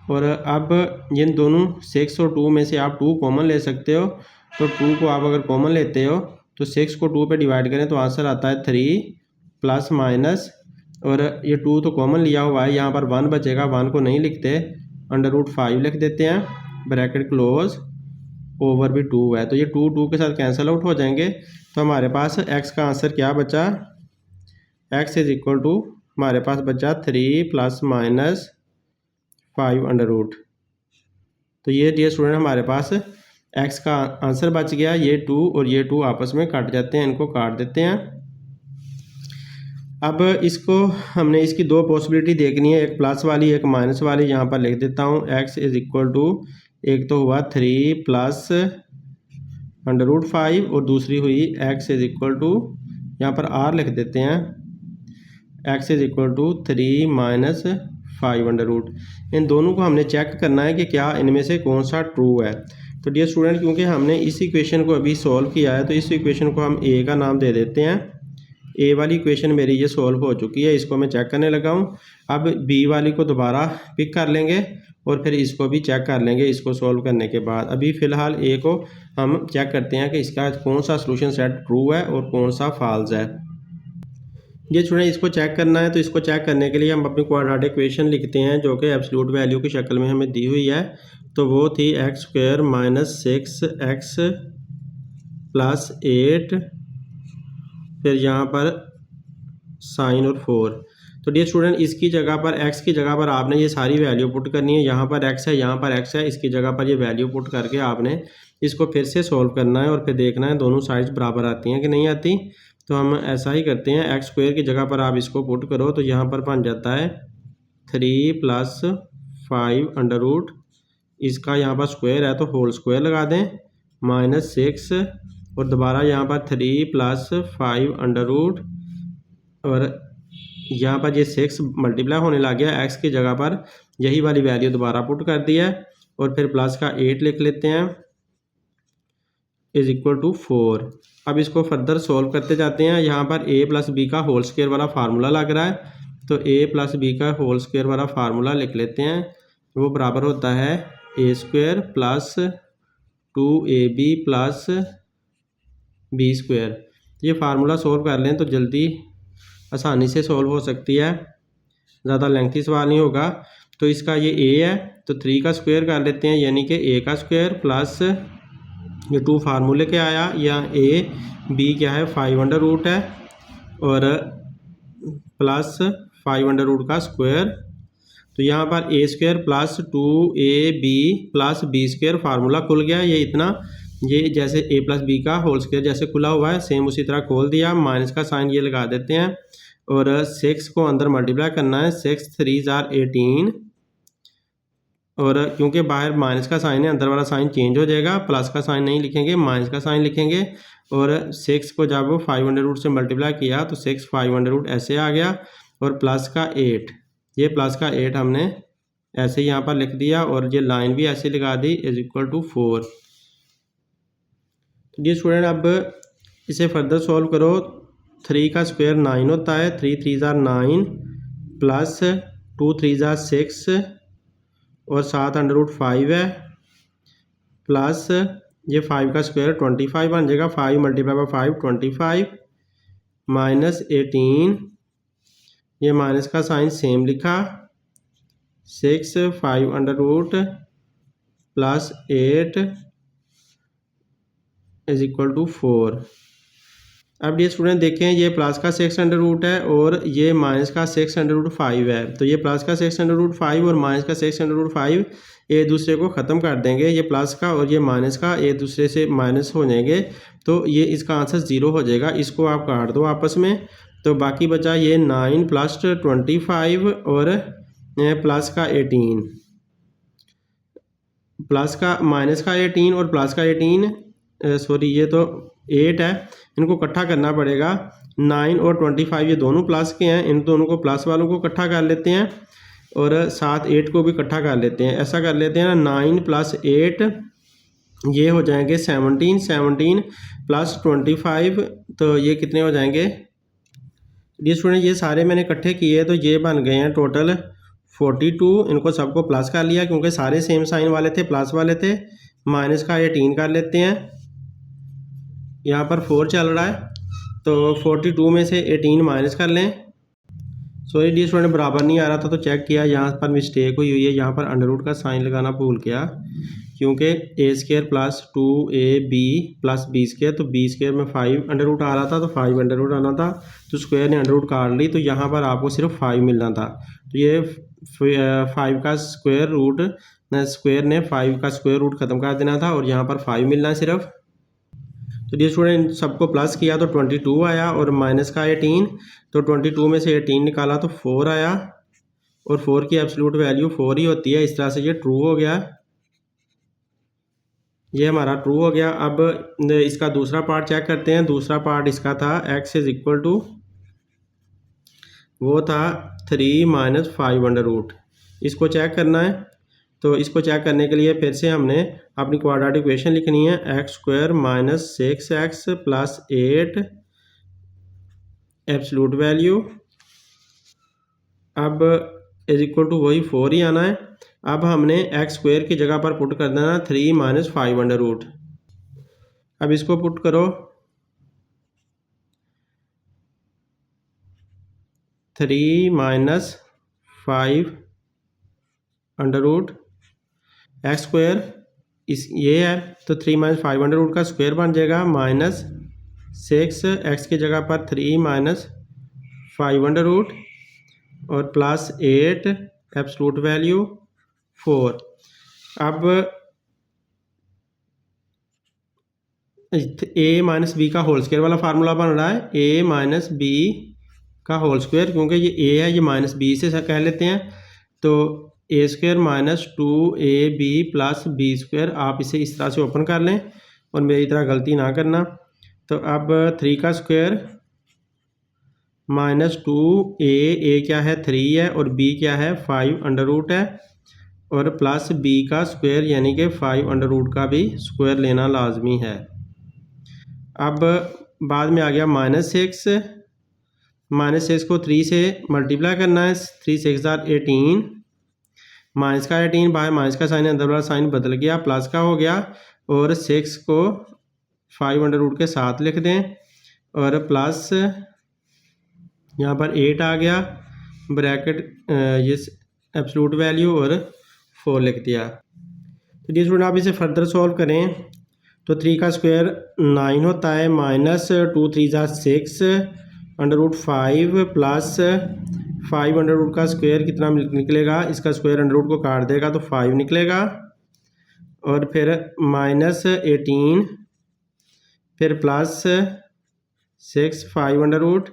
और अब इन दोनों 6 और 2 में से आप 2 कॉमन ले सकते हो, तो 2 को आप अगर कॉमन लेते हो तो 6 को 2 पे डिवाइड करें तो आंसर आता है 3 प्लस माइनस, और ये 2 तो कॉमन लिया हुआ है, यहाँ पर 1 बचेगा, 1 को नहीं लिखते, अंडर रूट 5 लिख देते हैं, ब्रैकेट क्लोज, ओवर भी 2 है, तो ये 2 के साथ कैंसिल आउट हो जाएंगे। तो हमारे पास x का आंसर क्या बचा, x इज इक्वल टू हमारे पास बचा 3 प्लस माइनस 5 अंडर रूट। तो ये डियर स्टूडेंट हमारे पास x का आंसर बच गया। ये 2 और ये 2 आपस में कट जाते हैं, इनको काट देते हैं। अब इसको हमने इसकी 2 पॉसिबिलिटी देखनी है, एक प्लस वाली एक माइनस वाली, यहाँ पर लिख देता हूँ x इज इक्वल टू, एक तो हुआ 3 प्लस अंडर रूट 5 और दूसरी हुई x इज इक्वल टू, यहाँ पर r लिख देते हैं, x is equal to 3 minus 5 under root. इन दोनों को हमने चेक करना है कि क्या इनमें से कौन सा ट्रू है। तो डियर स्टूडेंट, क्योंकि हमने इस इक्वेशन को अभी सॉल्व किया है तो इस इक्वेशन को हम a का नाम दे देते हैं। ए वाली इक्वेशन मेरी ये सॉल्व हो चुकी है, इसको मैं चेक करने लगा हूँ। अब बी वाली को दोबारा पिक कर लेंगे और फिर इसको भी चेक कर लेंगे इसको सॉल्व करने के बाद। अभी फ़िलहाल ए को हम चेक करते हैं कि इसका कौन सा सॉल्यूशन सेट ट्रू है और कौन सा फॉल्स है। ये छोड़ें, इसको चेक करना है तो इसको चेक करने के लिए हम अपनी क्वाड्रेटिक इक्वेशन लिखते हैं जो कि एब्सोल्यूट वैल्यू की शक्ल में हमें दी हुई है। तो वो थी x square minus 6x plus 8, फिर यहाँ पर साइन और 4। तो डियर स्टूडेंट, इसकी जगह पर x की जगह पर आपने ये सारी वैल्यू पुट करनी है। यहाँ पर x है, यहाँ पर x है, इसकी जगह पर ये वैल्यू पुट करके आपने इसको फिर से सॉल्व करना है और फिर देखना है दोनों साइड्स बराबर आती हैं कि नहीं आती। तो हम ऐसा ही करते हैं, एक्स स्क्वायर की जगह पर आप इसको पुट करो तो यहाँ पर बन जाता है 3 प्लस 5 अंडर रूट, इसका यहाँ पर स्क्वायर है तो होल स्क्वायर लगा दें, माइनस 6, और दोबारा यहाँ पर 3 प्लस 5 अंडर रूट, और यहाँ पर ये 6 मल्टीप्लाई होने लग गया, x की जगह पर यही वाली वैल्यू दोबारा पुट कर दिया है, और फिर प्लस का 8 लिख लेते हैं, इज इक्वल टू 4। अब इसको फर्दर सॉल्व करते जाते हैं। यहाँ पर a प्लस बी का होल स्क्वायर वाला फार्मूला लग रहा है, तो a प्लस बी का होल स्क्वायर वाला फार्मूला लिख लेते हैं, वो बराबर होता है a square plus 2ab plus b square. ये फार्मूला सॉल्व कर लें तो जल्दी आसानी से सॉल्व हो सकती है, ज़्यादा लेंथी सवाल नहीं होगा। तो इसका ये a है तो 3 का स्क्वायर कर लेते हैं, यानी कि a का स्क्वायर प्लस ये 2 फार्मूले के आया, या a b क्या है 5 अंडर रूट है, और प्लस 5 अंडर रूट का स्क्वायर। तो यहाँ पर a square plus 2ab plus b square formula खुल गया। ये इतना, ये जैसे a प्लस बी का होल स्क्वायर जैसे खुला हुआ है सेम उसी तरह खोल दिया, माइनस का साइन ये लगा देते हैं, और 6 को अंदर मल्टीप्लाई करना है, 6 3 = 18, और क्योंकि बाहर माइनस का साइन है अंदर वाला साइन चेंज हो जाएगा, प्लस का साइन नहीं लिखेंगे माइनस का साइन लिखेंगे, और 6 को जब 5 अंडर रूट से मल्टीप्लाई किया तो 6 5 अंडर रूट ऐसे आ गया, और प्लस का 8, ये प्लस का 8 हमने ऐसे यहाँ पर लिख दिया, और ये लाइन भी ऐसे लगा दी, इज इक्वल टू 4। जी स्टूडेंट, अब इसे फर्दर सॉल्व करो। 3 का स्क्वायर 9 होता है, 3 3 = 9 प्लस 2 3 = 6, और साथ √5 है प्लस ये 5 का स्क्वायर 25 बन जाएगा। 5 मल्टीप्लाई बाई 5 25 माइनस 18, ये माइनस का साइन सेम लिखा, 6 5 प्लस 8 इज इक्वल टू 4। अब ये स्टूडेंट देखें, ये प्लस का 6 है और ये माइनस का 6 है। तो ये प्लस का 6 और माइनस का 6 एक दूसरे को ख़त्म कर देंगे। ये प्लस का और ये माइनस का एक दूसरे से माइनस हो जाएंगे, तो ये इसका आंसर 0 हो जाएगा। इसको आप काट दो आपस में, तो बाकी बचा ये 9 प्लस 25 और प्लस का 18, प्लस का माइनस का 18 और प्लस का 18 सॉरी ये तो 8 है, इनको इकट्ठा करना पड़ेगा। 9 और 25 ये दोनों प्लस के हैं, इन दोनों को प्लस वालों को इकट्ठा कर लेते हैं और साथ 8 को भी इकट्ठा कर लेते हैं। ऐसा कर लेते हैं ना, 9 प्लस 8 ये हो जाएंगे 17, 17 प्लस 25, तो ये कितने हो जाएंगे? ये स्टूडेंट ये सारे मैंने इकट्ठे किए तो ये बन गए हैं टोटल 42। इनको सबको प्लस कर लिया क्योंकि सारे सेम साइन वाले थे, प्लस वाले थे। माइनस का 18 कर लेते हैं, यहाँ पर 4 चल रहा है, तो 42 में से 18 माइनस कर लें। सॉरी डी स्टूडेंट बराबर नहीं आ रहा था तो चेक किया, यहाँ पर मिस्टेक हुई है, यहाँ पर अंडर का साइन लगाना भूल गया, क्योंकि a² plus 2ab plus b², तो b² में 5 अंडर आ रहा था, तो 5 अंडर आना था, तो स्क्वायर ने अंडर काट ली, तो यहाँ पर आपको सिर्फ 5 मिलना था। तो ये 5 का स्क्वायर ने 5 का स्क्वायर रूट ख़त्म कर देना था और यहाँ पर 5 मिलना सिर्फ। तो ये स्टूडेंट सबको प्लस किया तो 22 आया और माइनस का 18, तो 22 में से 18 निकाला तो 4 आया और 4 की एब्सोल्यूट वैल्यू 4 ही होती है। इस तरह से ये ट्रू हो गया, ये हमारा ट्रू हो गया। अब इसका दूसरा पार्ट चेक करते हैं। दूसरा पार्ट इसका था x इज इक्वल टू, वो था 3 माइनस 5 अंडर रूट। इसको चेक करना है, तो इसको चेक करने के लिए फिर से हमने अपनी क्वाड्रेटिक इक्वेशन लिखनी है। x² minus 6x plus 8 absolute value, अब इज इक्वल टू वही 4 ही आना है। अब हमने x² की जगह पर पुट कर देना 3 माइनस 5 अंडर रूट। अब इसको पुट करो, 3 माइनस 5 अंडर रूट x² इस ये है, तो 3 माइनस 5 अंडर रूट का स्क्वायर बन जाएगा माइनस 6, x की जगह पर 3 माइनस 5 अंडर रूट और प्लस 8 एब्सोल्यूट वैल्यू 4। अब a माइनस बी का होल स्क्वायर वाला फार्मूला बन रहा है, a माइनस बी का होल स्क्वायर, क्योंकि ये a है, ये माइनस बी से कह लेते हैं, तो a² minus 2ab plus b²। आप इसे इस तरह से ओपन कर लें और मेरी तरह गलती ना करना। तो अब 3 का स्क्वायर माइनस 2a क्या है 3 है और b क्या है 5 अंडर रूट है, और प्लस b का स्क्वायर यानी कि 5 अंडर रूट का भी स्क्वायर लेना लाजमी है। अब बाद में आ गया -6, -6 को 3 से मल्टीप्लाई करना है, 3 6 18, माइनस का 18 बाय माइनस का साइन अंदर वाला साइन बदल गया, प्लस का हो गया, और 6 को 5 अंडर रूट के साथ लिख दें और प्लस यहाँ पर 8 आ गया, ब्रैकेट ये एब्सोल्यूट वैल्यू और 4 लिख दिया। तो ये स्टूडेंट आप इसे फर्दर सॉल्व करें तो 3 का स्क्वायर 9 होता है, minus 2 3 6 under root 5 plus 5 under root का स्क्वायर कितना निकलेगा, इसका स्क्वायर अंडर रूट को काट देगा तो 5 निकलेगा, और फिर माइनस 18 फिर plus 6 5 under root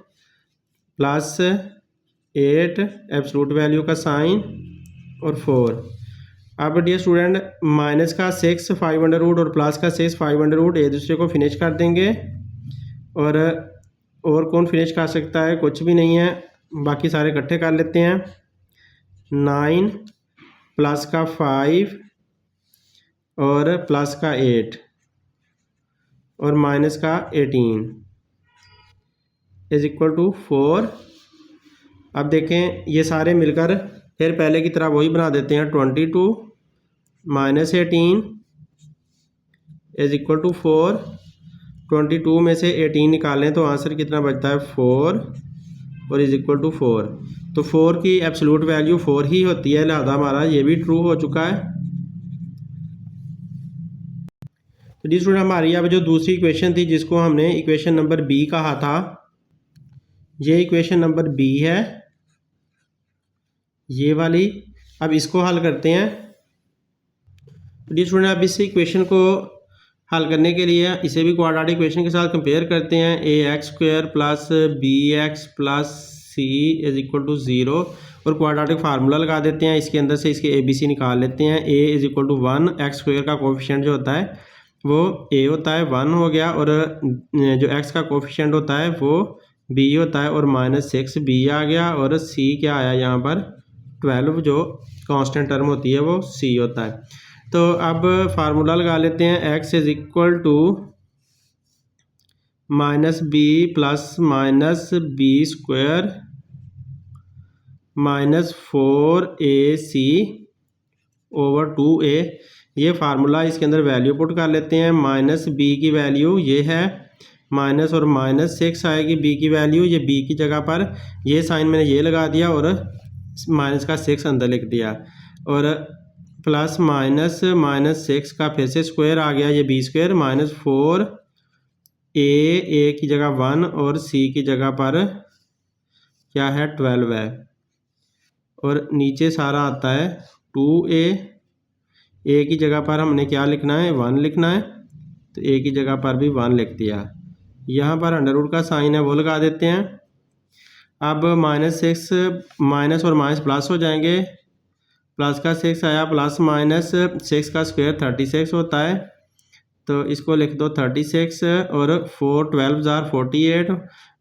plus 8 absolute value का साइन और 4। अब डियर स्टूडेंट माइनस का 6 5 अंडर रूट और प्लस का 6 5 अंडर रूट एक दूसरे को फिनिश कर देंगे, और कौन फिनिश कर सकता है, कुछ भी नहीं है, बाकी सारे इकट्ठे कर लेते हैं। 9 प्लस का 5 और प्लस का 8 और माइनस का 18 इज इक्वल टू 4। अब देखें ये सारे मिलकर फिर पहले की तरह वही बना देते हैं 22 -18 इज इक्वल टू 4। 22 में से 18 निकालें तो आंसर कितना बचता है 4 और इज इक्वल टू 4। तो 4 की एब्सोल्यूट वैल्यू 4 ही होती है, लिहाजा हमारा ये भी ट्रू हो चुका है। तो डी स्टूडेंट हमारी अब जो दूसरी इक्वेशन थी जिसको हमने इक्वेशन नंबर बी कहा था, ये इक्वेशन नंबर बी है ये वाली। अब इसको हल करते हैं। तो डी स्टूडेंट अब इस इक्वेशन को हल करने के लिए इसे भी क्वाड्रेटिक इक्वेशन के साथ कंपेयर करते हैं। ax² plus bx plus c is equal to 0 और क्वाड्रेटिक फार्मूला लगा देते हैं। इसके अंदर से इसके ABC निकाल लेते हैं। a is equal to 1, x² का कोफिशिएंट जो होता है वो a होता है 1 हो गया, और जो x का कोफिशिएंट होता है वो b होता है, और -6 b आ गया, और c क्या आया यहाँ पर 12, जो कांस्टेंट टर्म होती है वो c होता है। तो अब फार्मूला लगा लेते हैं। x is equal to -b plus -b² -4ac over 2a। ये फार्मूला इसके अंदर वैल्यू पुट कर लेते हैं। -b की वैल्यू ये है माइनस, और -6 आएगी b की वैल्यू, ये b की जगह पर ये साइन मैंने ये लगा दिया और माइनस का 6 अंदर लिख दिया, और प्लस -6 का फिर से स्क्वायर आ गया, ये b² -4 a की जगह 1 और c की जगह पर क्या है 12 है, और नीचे सारा आता है 2a। a की जगह पर हमने क्या लिखना है 1 लिखना है, तो a की जगह पर भी 1 लिख दिया। यहाँ पर अंडर रूट का साइन है वो लगा देते हैं। अब -6 माइनस और माइनस प्लस हो जाएंगे, प्लस का 6 आया, प्लस -6 का स्क्वायर 36 होता है, तो इसको लिख दो 36, और 4 12 जार 48,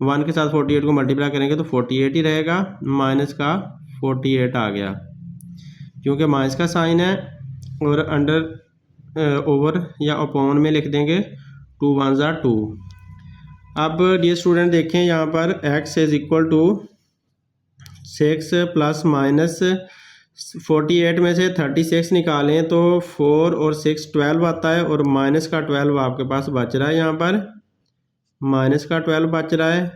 1 के साथ 48 को मल्टीप्लाई करेंगे तो 48 ही रहेगा, माइनस का 48 आ गया क्योंकि माइनस का साइन है, और अंडर ओवर या अपॉन में लिख देंगे 2 1 जार 2। अब डियर स्टूडेंट देखें यहाँ पर x is equal to 6 plus minus 48 में से 36 निकालें तो 4 और 6 12 आता है, और माइनस का 12 आपके पास बच रहा है, यहाँ पर माइनस का 12 बच रहा है,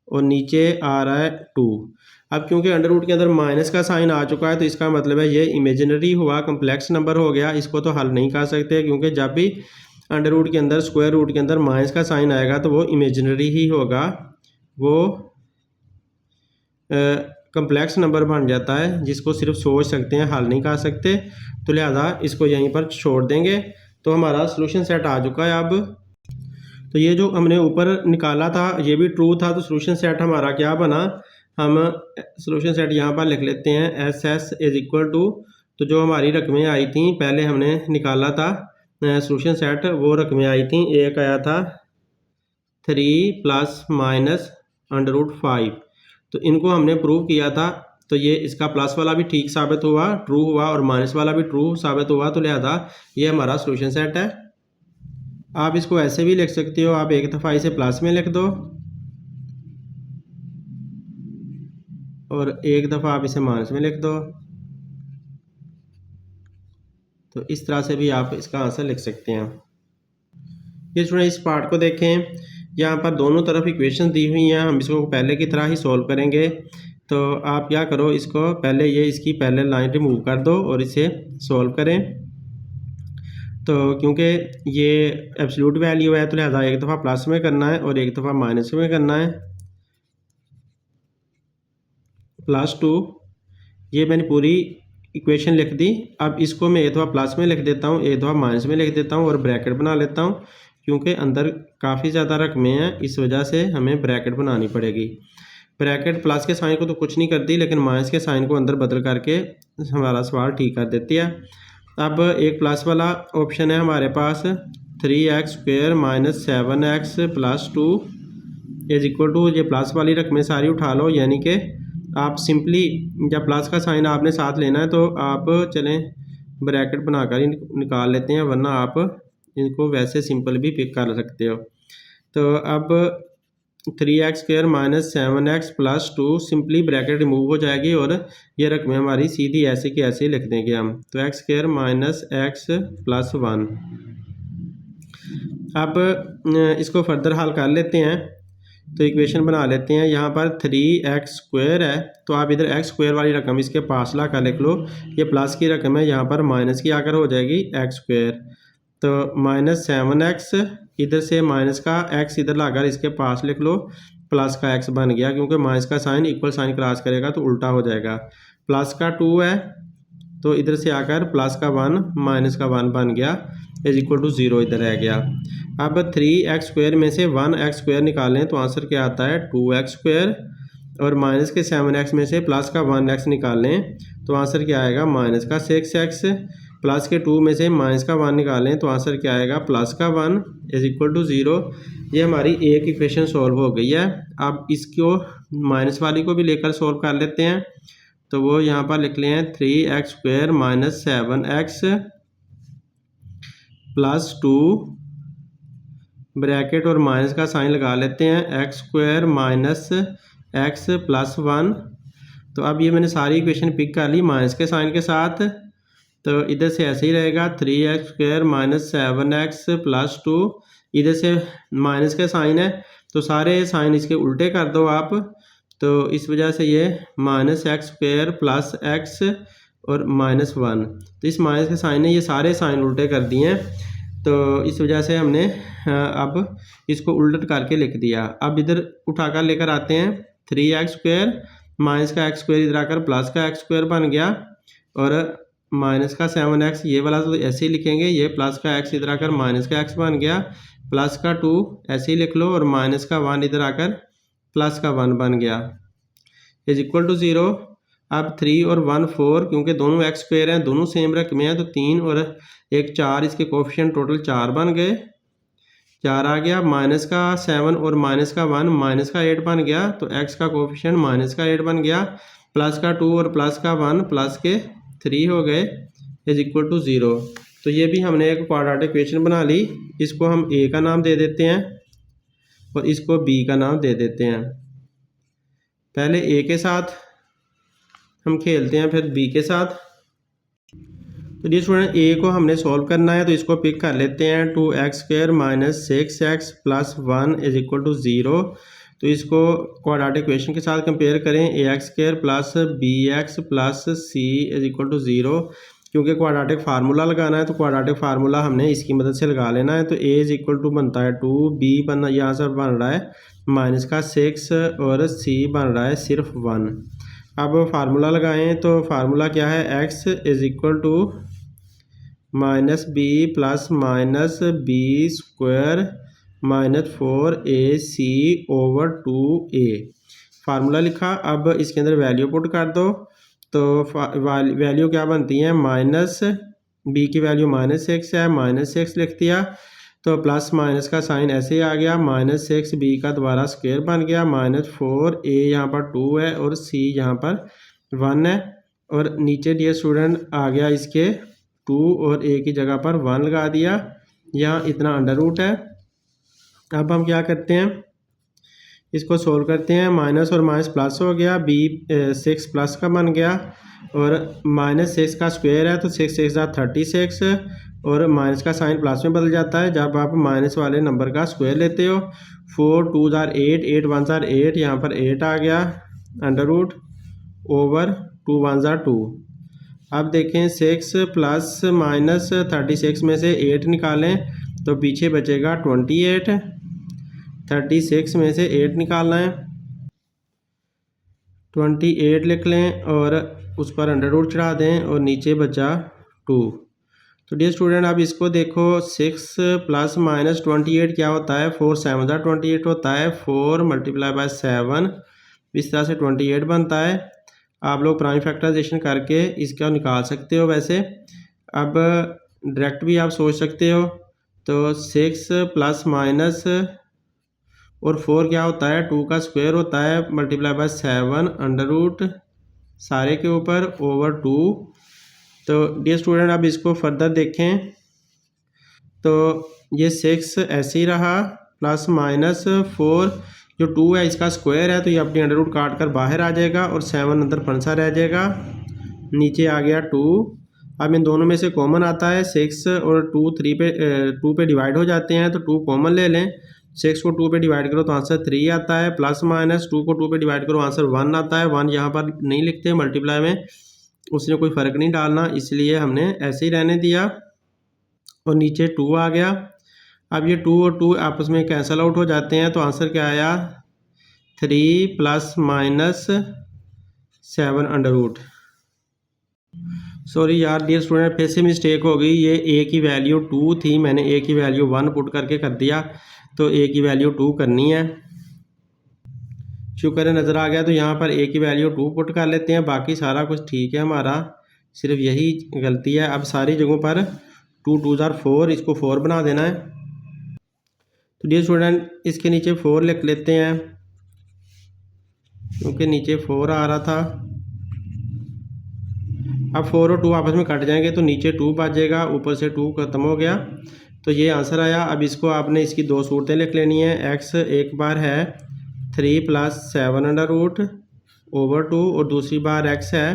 और नीचे आ रहा है 2। अब क्योंकि अंडर रूट के अंदर माइनस का साइन आ चुका है तो इसका मतलब है ये इमेजिनरी हुआ, कम्प्लेक्स नंबर हो गया, इसको तो हल नहीं कर सकते, क्योंकि जब भी अंडर रूट के अंदर स्क्वायर रूट के अंदर माइनस का साइन आएगा तो वो इमेजिनरी ही होगा, वो कम्प्लेक्स नंबर बन जाता है जिसको सिर्फ सोच सकते हैं, हल नहीं कर सकते। तो लिहाजा इसको यहीं पर छोड़ देंगे। तो हमारा सॉल्यूशन सेट आ चुका है। अब तो ये जो हमने ऊपर निकाला था ये भी ट्रू था, तो सॉल्यूशन सेट हमारा क्या बना, हम सॉल्यूशन सेट यहाँ पर लिख लेते हैं SS इज इक्वल टू, तो जो हमारी रकमें आई थी पहले हमने निकाला था सॉल्यूशन सेट, वो रकमें आई थी, एक आया था 3 प्लस माइनस अंडर रूट 5, तो इनको हमने प्रूव किया था, तो ये इसका प्लस वाला भी ठीक साबित हुआ, ट्रू हुआ, और माइनस वाला भी ट्रू साबित हुआ, तो लिहाजा ये हमारा सॉल्यूशन सेट है। आप इसको ऐसे भी लिख सकते हो, आप एक दफ़ा इसे प्लस में लिख दो और एक दफ़ा आप इसे माइनस में लिख दो, तो इस तरह से भी आप इसका आंसर लिख सकते हैं। ये स्टूडेंट इस पार्ट को देखें, यहाँ पर दोनों तरफ इक्वेशन दी हुई हैं, हम इसको पहले की तरह ही सॉल्व करेंगे। तो आप क्या करो, इसको पहले ये इसकी पहले लाइन रिमूव कर दो और इसे सॉल्व करें। तो क्योंकि ये एब्सोल्यूट वैल्यू है तो लिहाजा एक दफ़ा प्लस में करना है और एक दफ़ा माइनस में करना है। +2 ये मैंने पूरी इक्वेशन लिख दी। अब इसको मैं एक दफ़ा प्लस में लिख देता हूँ, एक दफ़ा माइनस में लिख देता हूँ और ब्रैकेट बना लेता हूँ, क्योंकि अंदर काफ़ी ज़्यादा रकमें हैं, इस वजह से हमें ब्रैकेट बनानी पड़ेगी। ब्रैकेट प्लस के साइन को तो कुछ नहीं करती, लेकिन माइनस के साइन को अंदर बदल करके हमारा सवाल ठीक कर देती है। अब एक प्लस वाला ऑप्शन है हमारे पास, 3x² - 7x + 2 is equal to, ये प्लस वाली रकमें सारी उठा लो, यानी कि आप सिंपली जब प्लस का साइन आपने साथ लेना है तो आप चलें ब्रैकेट बनाकर ही निकाल लेते हैं, वरना आप इनको वैसे सिंपल भी पिक कर सकते हो। तो अब 3x² minus 7x plus 2, simply bracket remove हो जाएगी और ये रकमें हमारी सीधी ऐसे की ऐसे ही लिख देंगे हम। तो x² माइनस x प्लस 1। अब इसको फर्दर हल कर लेते हैं। तो इक्वेशन बना लेते हैं। यहाँ पर 3x² है तो आप इधर x² वाली रकम इसके पास ला कर लिख लो। ये प्लस की रकम है, यहाँ पर माइनस की आकर हो जाएगी x²। तो माइनस 7x, इधर से माइनस का x इधर लाकर इसके पास लिख लो, प्लस का x बन गया, क्योंकि माइनस का साइन इक्वल साइन क्रॉस करेगा तो उल्टा हो जाएगा। प्लस का 2 है तो इधर से आकर प्लस का 1 माइनस का 1 बन गया, इज इक्वल टू 0 इधर रह गया। अब 3x² में से 1x² निकालें तो आंसर क्या आता है 2x², और माइनस के 7x में से प्लस का 1x निकालें तो आंसर क्या आएगा माइनस का 6x, प्लस के 2 में से माइनस का 1 निकालें तो आंसर क्या आएगा प्लस का 1, इज इक्वल टू 0। ये हमारी एक इक्वेशन सॉल्व हो गई है। अब इसको माइनस वाली को भी लेकर सॉल्व कर लेते हैं। तो वो यहाँ पर लिख लें 3x² minus 7x plus 2 bracket और माइनस का साइन लगा लेते हैं, x² माइनस x प्लस 1। तो अब ये मैंने सारी इक्वेशन पिक कर ली माइनस के साइन के साथ। तो इधर से ऐसे ही रहेगा 3x² माइनस 7x प्लस 2, इधर से माइनस का साइन है तो सारे साइन इसके उल्टे कर दो आप। तो इस वजह से ये माइनस x² प्लस x और माइनस 1। तो इस माइनस के साइन ने ये सारे साइन उल्टे कर दिए हैं, तो इस वजह से हमने अब इसको उल्ट करके लिख दिया। अब इधर उठाकर लेकर आते हैं 3x² माइनस का x² इधर आकर प्लस का x² बन गया, और माइनस का 7x ये वाला तो ऐसे ही लिखेंगे, ये प्लस का x इधर आकर माइनस का x बन गया, प्लस का 2 ऐसे ही लिख लो, और माइनस का 1 इधर आकर प्लस का 1 बन गया, इज इक्वल टू 0। अब 3 और 1 4, क्योंकि दोनों x² हैं, दोनों सेम रकमें हैं, तो 3 और 1 4, इसके कोफिशिएंट टोटल 4 बन गए, 4 आ गया। माइनस का 7 और माइनस का 1 माइनस का 8 बन गया, तो x का कोफिशिएंट माइनस का 8 बन गया, प्लस का 2 और प्लस का 1 प्लस के 3 हो गए, इज इक्वल टू 0। तो ये भी हमने एक क्वाड्रेटिक इक्वेशन बना ली। इसको हम a का नाम दे देते हैं और इसको b का नाम दे देते हैं। पहले a के साथ हम खेलते हैं, फिर b के साथ। तो ये स्टूडेंट a को हमने सॉल्व करना है, तो इसको पिक कर लेते हैं 2x² minus 6x plus 1 is equal to 0। तो इसको क्वाड्रेटिक इक्वेशन के साथ कंपेयर करें, ax² plus bx plus c is equal to 0। क्योंकि क्वाड्रेटिक फार्मूला लगाना है तो क्वाड्रेटिक फार्मूला हमने इसकी मदद से लगा लेना है। तो a इज इक्वल टू बनता है 2, b बनना यहाँ से बन रहा है माइनस का 6 और c बन रहा है सिर्फ 1। अब फार्मूला लगाएं तो फार्मूला क्या है, x is equal to minus b plus minus b square minus 4ac over 2a। Formula लिखा, अब इसके अंदर वैल्यू पुट कर दो। तो वैल्यू क्या बनती है, माइनस b की वैल्यू माइनस 6 है, माइनस 6 लिख दिया। तो प्लस माइनस का साइन ऐसे ही आ गया, माइनस 6b का दोबारा स्क्वायर बन गया, माइनस 4a यहाँ पर 2 है और c यहाँ पर 1 है, और नीचे डियर स्टूडेंट आ गया इसके 2 और a की जगह पर 1 लगा दिया, यहाँ इतना अंडर रूट है। अब हम क्या करते हैं, इसको सोल्व करते हैं। माइनस और माइनस प्लस हो गया, b 6 प्लस का बन गया, और माइनस 6 का स्क्वायर है तो 6 6 36, और माइनस का साइन प्लस में बदल जाता है जब आप माइनस वाले नंबर का स्क्वायर लेते हो। 4 2 8, 8 1 8, यहाँ पर 8 आ गया अंडर रूट ओवर 2 1 2। अब देखें 6 प्लस माइनस 36 में से 8 निकालें तो पीछे बचेगा 28, 36 में से 8 निकालना है, 28 लिख लें और उस पर अंडर रूट चढ़ा दें और नीचे बचा 2। तो डियर स्टूडेंट अब इसको देखो, 6 प्लस माइनस 28 क्या होता है, 4 7 28 होता है, 4 मल्टीप्लाई बाय 7 इस तरह से 28 बनता है। आप लोग प्राइम फैक्टराइजेशन करके इसका निकाल सकते हो। वैसे अब डायरेक्ट भी आप सोच सकते हो। तो 6 प्लस माइनस और 4 क्या होता है, 2 का स्क्वायर होता है, मल्टीप्लाई बाय 7 अंडर रूट सारे के ऊपर ओवर 2। तो डियर स्टूडेंट अब इसको फर्दर देखें तो ये 6 ऐसे ही रहा, प्लस माइनस 4 जो 2 है इसका स्क्वायर है तो ये अपनी अंडर रूट काट कर बाहर आ जाएगा और 7 अंदर फंसा रह जाएगा। नीचे आ गया 2। अब इन दोनों में से कॉमन आता है 6 और 2 पे डिवाइड हो जाते हैं तो 2 कॉमन ले लें। 6 को 2 पे डिवाइड करो तो आंसर 3 आता है, प्लस माइनस 2 को 2 पे डिवाइड करो आंसर 1 आता है। 1 यहाँ पर नहीं लिखते मल्टीप्लाई में, उसने कोई फ़र्क नहीं डालना, इसलिए हमने ऐसे ही रहने दिया। और नीचे 2 आ गया। अब ये 2 और 2 आपस में कैंसिल आउट हो जाते हैं तो आंसर क्या आया 3 plus minus 7 under root. Sorry यार डियर स्टूडेंट, फिर से मिस्टेक हो गई। ये ए की वैल्यू 2 थी, मैंने ए की वैल्यू 1 पुट करके कर दिया, तो ए की वैल्यू 2 करनी है। शुक्र है नज़र आ गया। तो यहाँ पर ए की वैल्यू 2 पुट कर लेते हैं, बाकी सारा कुछ ठीक है हमारा, सिर्फ यही गलती है। अब सारी जगहों पर 2 2 ज़ार 4, इसको 4 बना देना है। तो डियर स्टूडेंट इसके नीचे 4 लिख लेते हैं, क्योंकि नीचे 4 आ रहा था। अब 4 और 2 आपस में कट जाएंगे तो नीचे 2 बचेगा, ऊपर से 2 खत्म हो गया, तो ये आंसर आया। अब इसको आपने इसकी 2 सूरतें लिख लेनी है। एक्स एक बार है 3 प्लस 7 अंडर रूट ओवर 2 और दूसरी बार एक्स है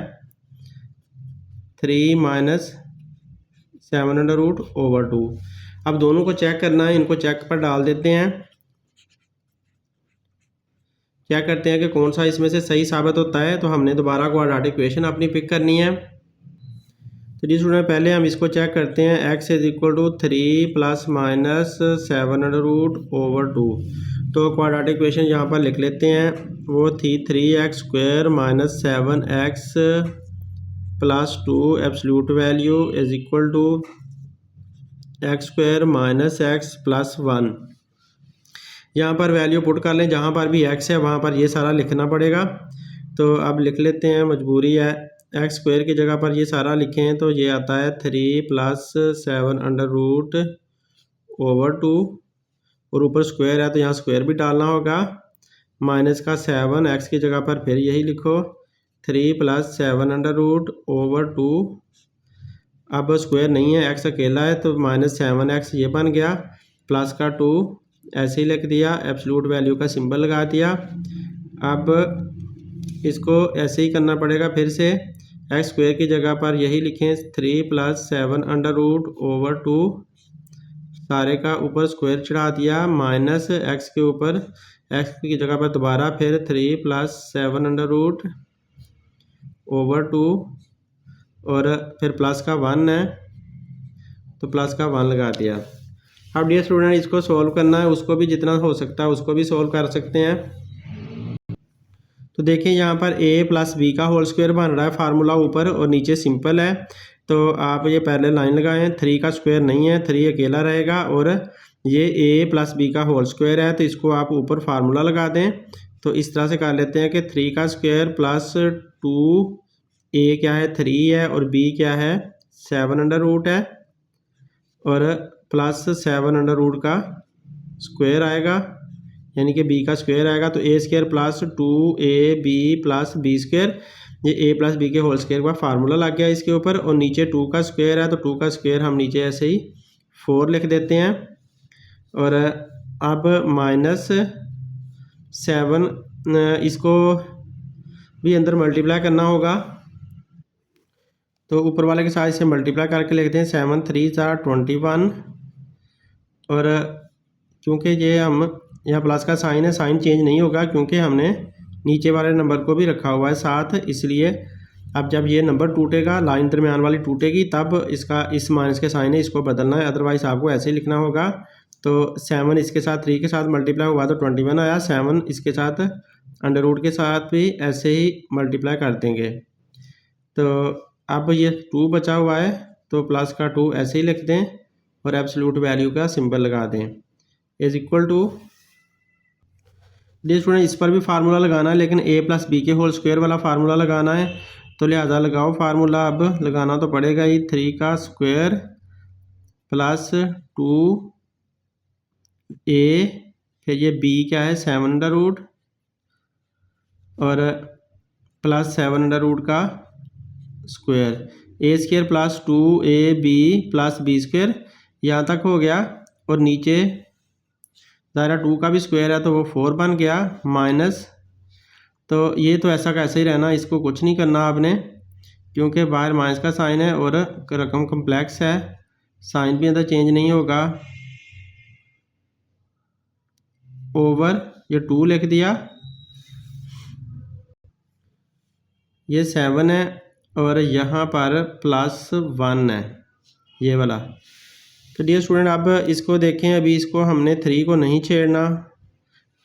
3 माइनस 7 अंडर रूट ओवर 2। अब दोनों को चेक करना है, इनको चेक पर डाल देते हैं। चेक करते हैं कि कौन सा इसमें से सही साबित होता है। तो हमने दोबारा क्वाड्रेटिक इक्वेशन अपनी पिक करनी है। तो जी स्टूडेंट पहले हम इसको चेक करते हैं। x is equal to 3 plus minus 7 under root over 2। तो क्वाड्रेटिक इक्वेशन यहाँ पर लिख लेते हैं, वो थी 3x square minus 7x plus 2 absolute value is equal to x square minus x plus 1। यहाँ पर वैल्यू पुट कर लें, जहाँ पर भी x है वहाँ पर ये सारा लिखना पड़ेगा। तो अब लिख लेते हैं, मजबूरी है। एक्स स्क्वायर की जगह पर ये सारा लिखें तो ये आता है 3 प्लस 7 अंडर रूट ओवर 2 और ऊपर स्क्वायर है तो यहाँ स्क्वायर भी डालना होगा। माइनस का 7, एक्स की जगह पर फिर यही लिखो 3 प्लस 7 अंडर रूट ओवर 2। अब स्क्वायर नहीं है, एक्स अकेला है तो माइनस 7x ये बन गया, प्लस का 2 ऐसे ही लिख दिया, एब्सोल्यूट वैल्यू का सिंबल लगा दिया। अब इसको ऐसे ही करना पड़ेगा फिर से। एक्स स्क्वायर की जगह पर यही लिखें 3 प्लस 7 अंडर रूट ओवर 2, सारे का ऊपर स्क्वायर चढ़ा दिया, माइनस एक्स के ऊपर एक्स की जगह पर दोबारा फिर 3 प्लस 7 अंडर रूट ओवर 2 और फिर प्लस का 1 है तो प्लस का 1 लगा दिया। अब डियर स्टूडेंट इसको सॉल्व करना है, उसको भी जितना हो सकता है उसको भी सॉल्व कर सकते हैं। तो देखिए यहाँ पर a प्लस बी का होल स्क्वायर बन रहा है, फार्मूला ऊपर और नीचे सिंपल है। तो आप ये पहले लाइन लगाएं, 3 का स्क्वायर नहीं है, 3 अकेला रहेगा और ये a प्लस बी का होल स्क्वायर है तो इसको आप ऊपर फार्मूला लगा दें। तो इस तरह से कर लेते हैं कि 3 का स्क्वायर प्लस 2, a क्या है 3 है और b क्या है 7 अंडर रूट है और प्लस 7 अंडर रूट का स्क्वायर आएगा, यानी कि b का स्क्वायर आएगा। तो a square plus 2ab plus b square, ये a प्लस b के होल स्क्वायर का फार्मूला लग गया इसके ऊपर। और नीचे 2 का स्क्वायर है तो 2 का स्क्वायर हम नीचे ऐसे ही 4 लिख देते हैं। और अब माइनस 7 इसको भी अंदर मल्टीप्लाई करना होगा, तो ऊपर वाले के साथ इसे मल्टीप्लाई करके लिखते हैं 7 3 ज़ार 21। और क्योंकि ये हम यहाँ प्लस का साइन है, साइन चेंज नहीं होगा क्योंकि हमने नीचे वाले नंबर को भी रखा हुआ है साथ, इसलिए अब जब ये नंबर टूटेगा, लाइन दरमियान वाली टूटेगी, तब इसका इस माइनस के साइन है इसको बदलना है, अदरवाइज़ आपको ऐसे ही लिखना होगा। तो 7 इसके साथ 3 के साथ मल्टीप्लाई हुआ तो 21 आया, 7 इसके साथ अंडर रूट के साथ भी ऐसे ही मल्टीप्लाई कर देंगे। तो अब ये 2 बचा हुआ है तो प्लस का 2 ऐसे ही लिख दें और एब्सोल्यूट वैल्यू का सिंबल लगा दें is equal to. Dear student इस पर भी फार्मूला लगाना है, लेकिन a प्लस बी के होल स्क्वायर वाला फार्मूला लगाना है, तो लिहाजा लगाओ फार्मूला। अब लगाना तो पड़ेगा ही, 3 का स्क्वायर प्लस 2a, फिर ये b क्या है 7 अंडर रूट और प्लस 7 अंडर रूट का square, a square plus 2ab plus b square, यहाँ तक हो गया। और नीचे ज़ाहिर 2 का भी स्क्वायर है तो वो 4 बन गया माइनस, तो ये तो ऐसा का ऐसा ही रहना, इसको कुछ नहीं करना आपने क्योंकि बाहर माइनस का साइन है और रकम कम्प्लेक्स है, साइन भी अंदर चेंज नहीं होगा। ओवर ये 2 लिख दिया, ये 7 है और यहाँ पर +1 है ये वाला। तो डियर स्टूडेंट अब इसको देखें, अभी इसको हमने 3 को नहीं छेड़ना,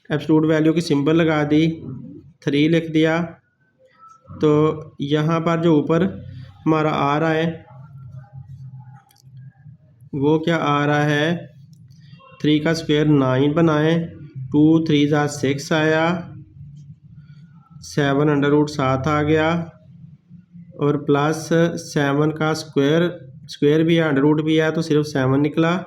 एब्सोल्यूट वैल्यू की सिंबल लगा दी, 3 लिख दिया। तो यहाँ पर जो ऊपर हमारा आ रहा है वो क्या आ रहा है, 3 का स्क्वायर 9 बनाएं, 2 3 6 आया, 7 √7 आ गया और प्लस 7 का स्क्वायर भी है, अंडर भी है, तो सिर्फ 7 निकला।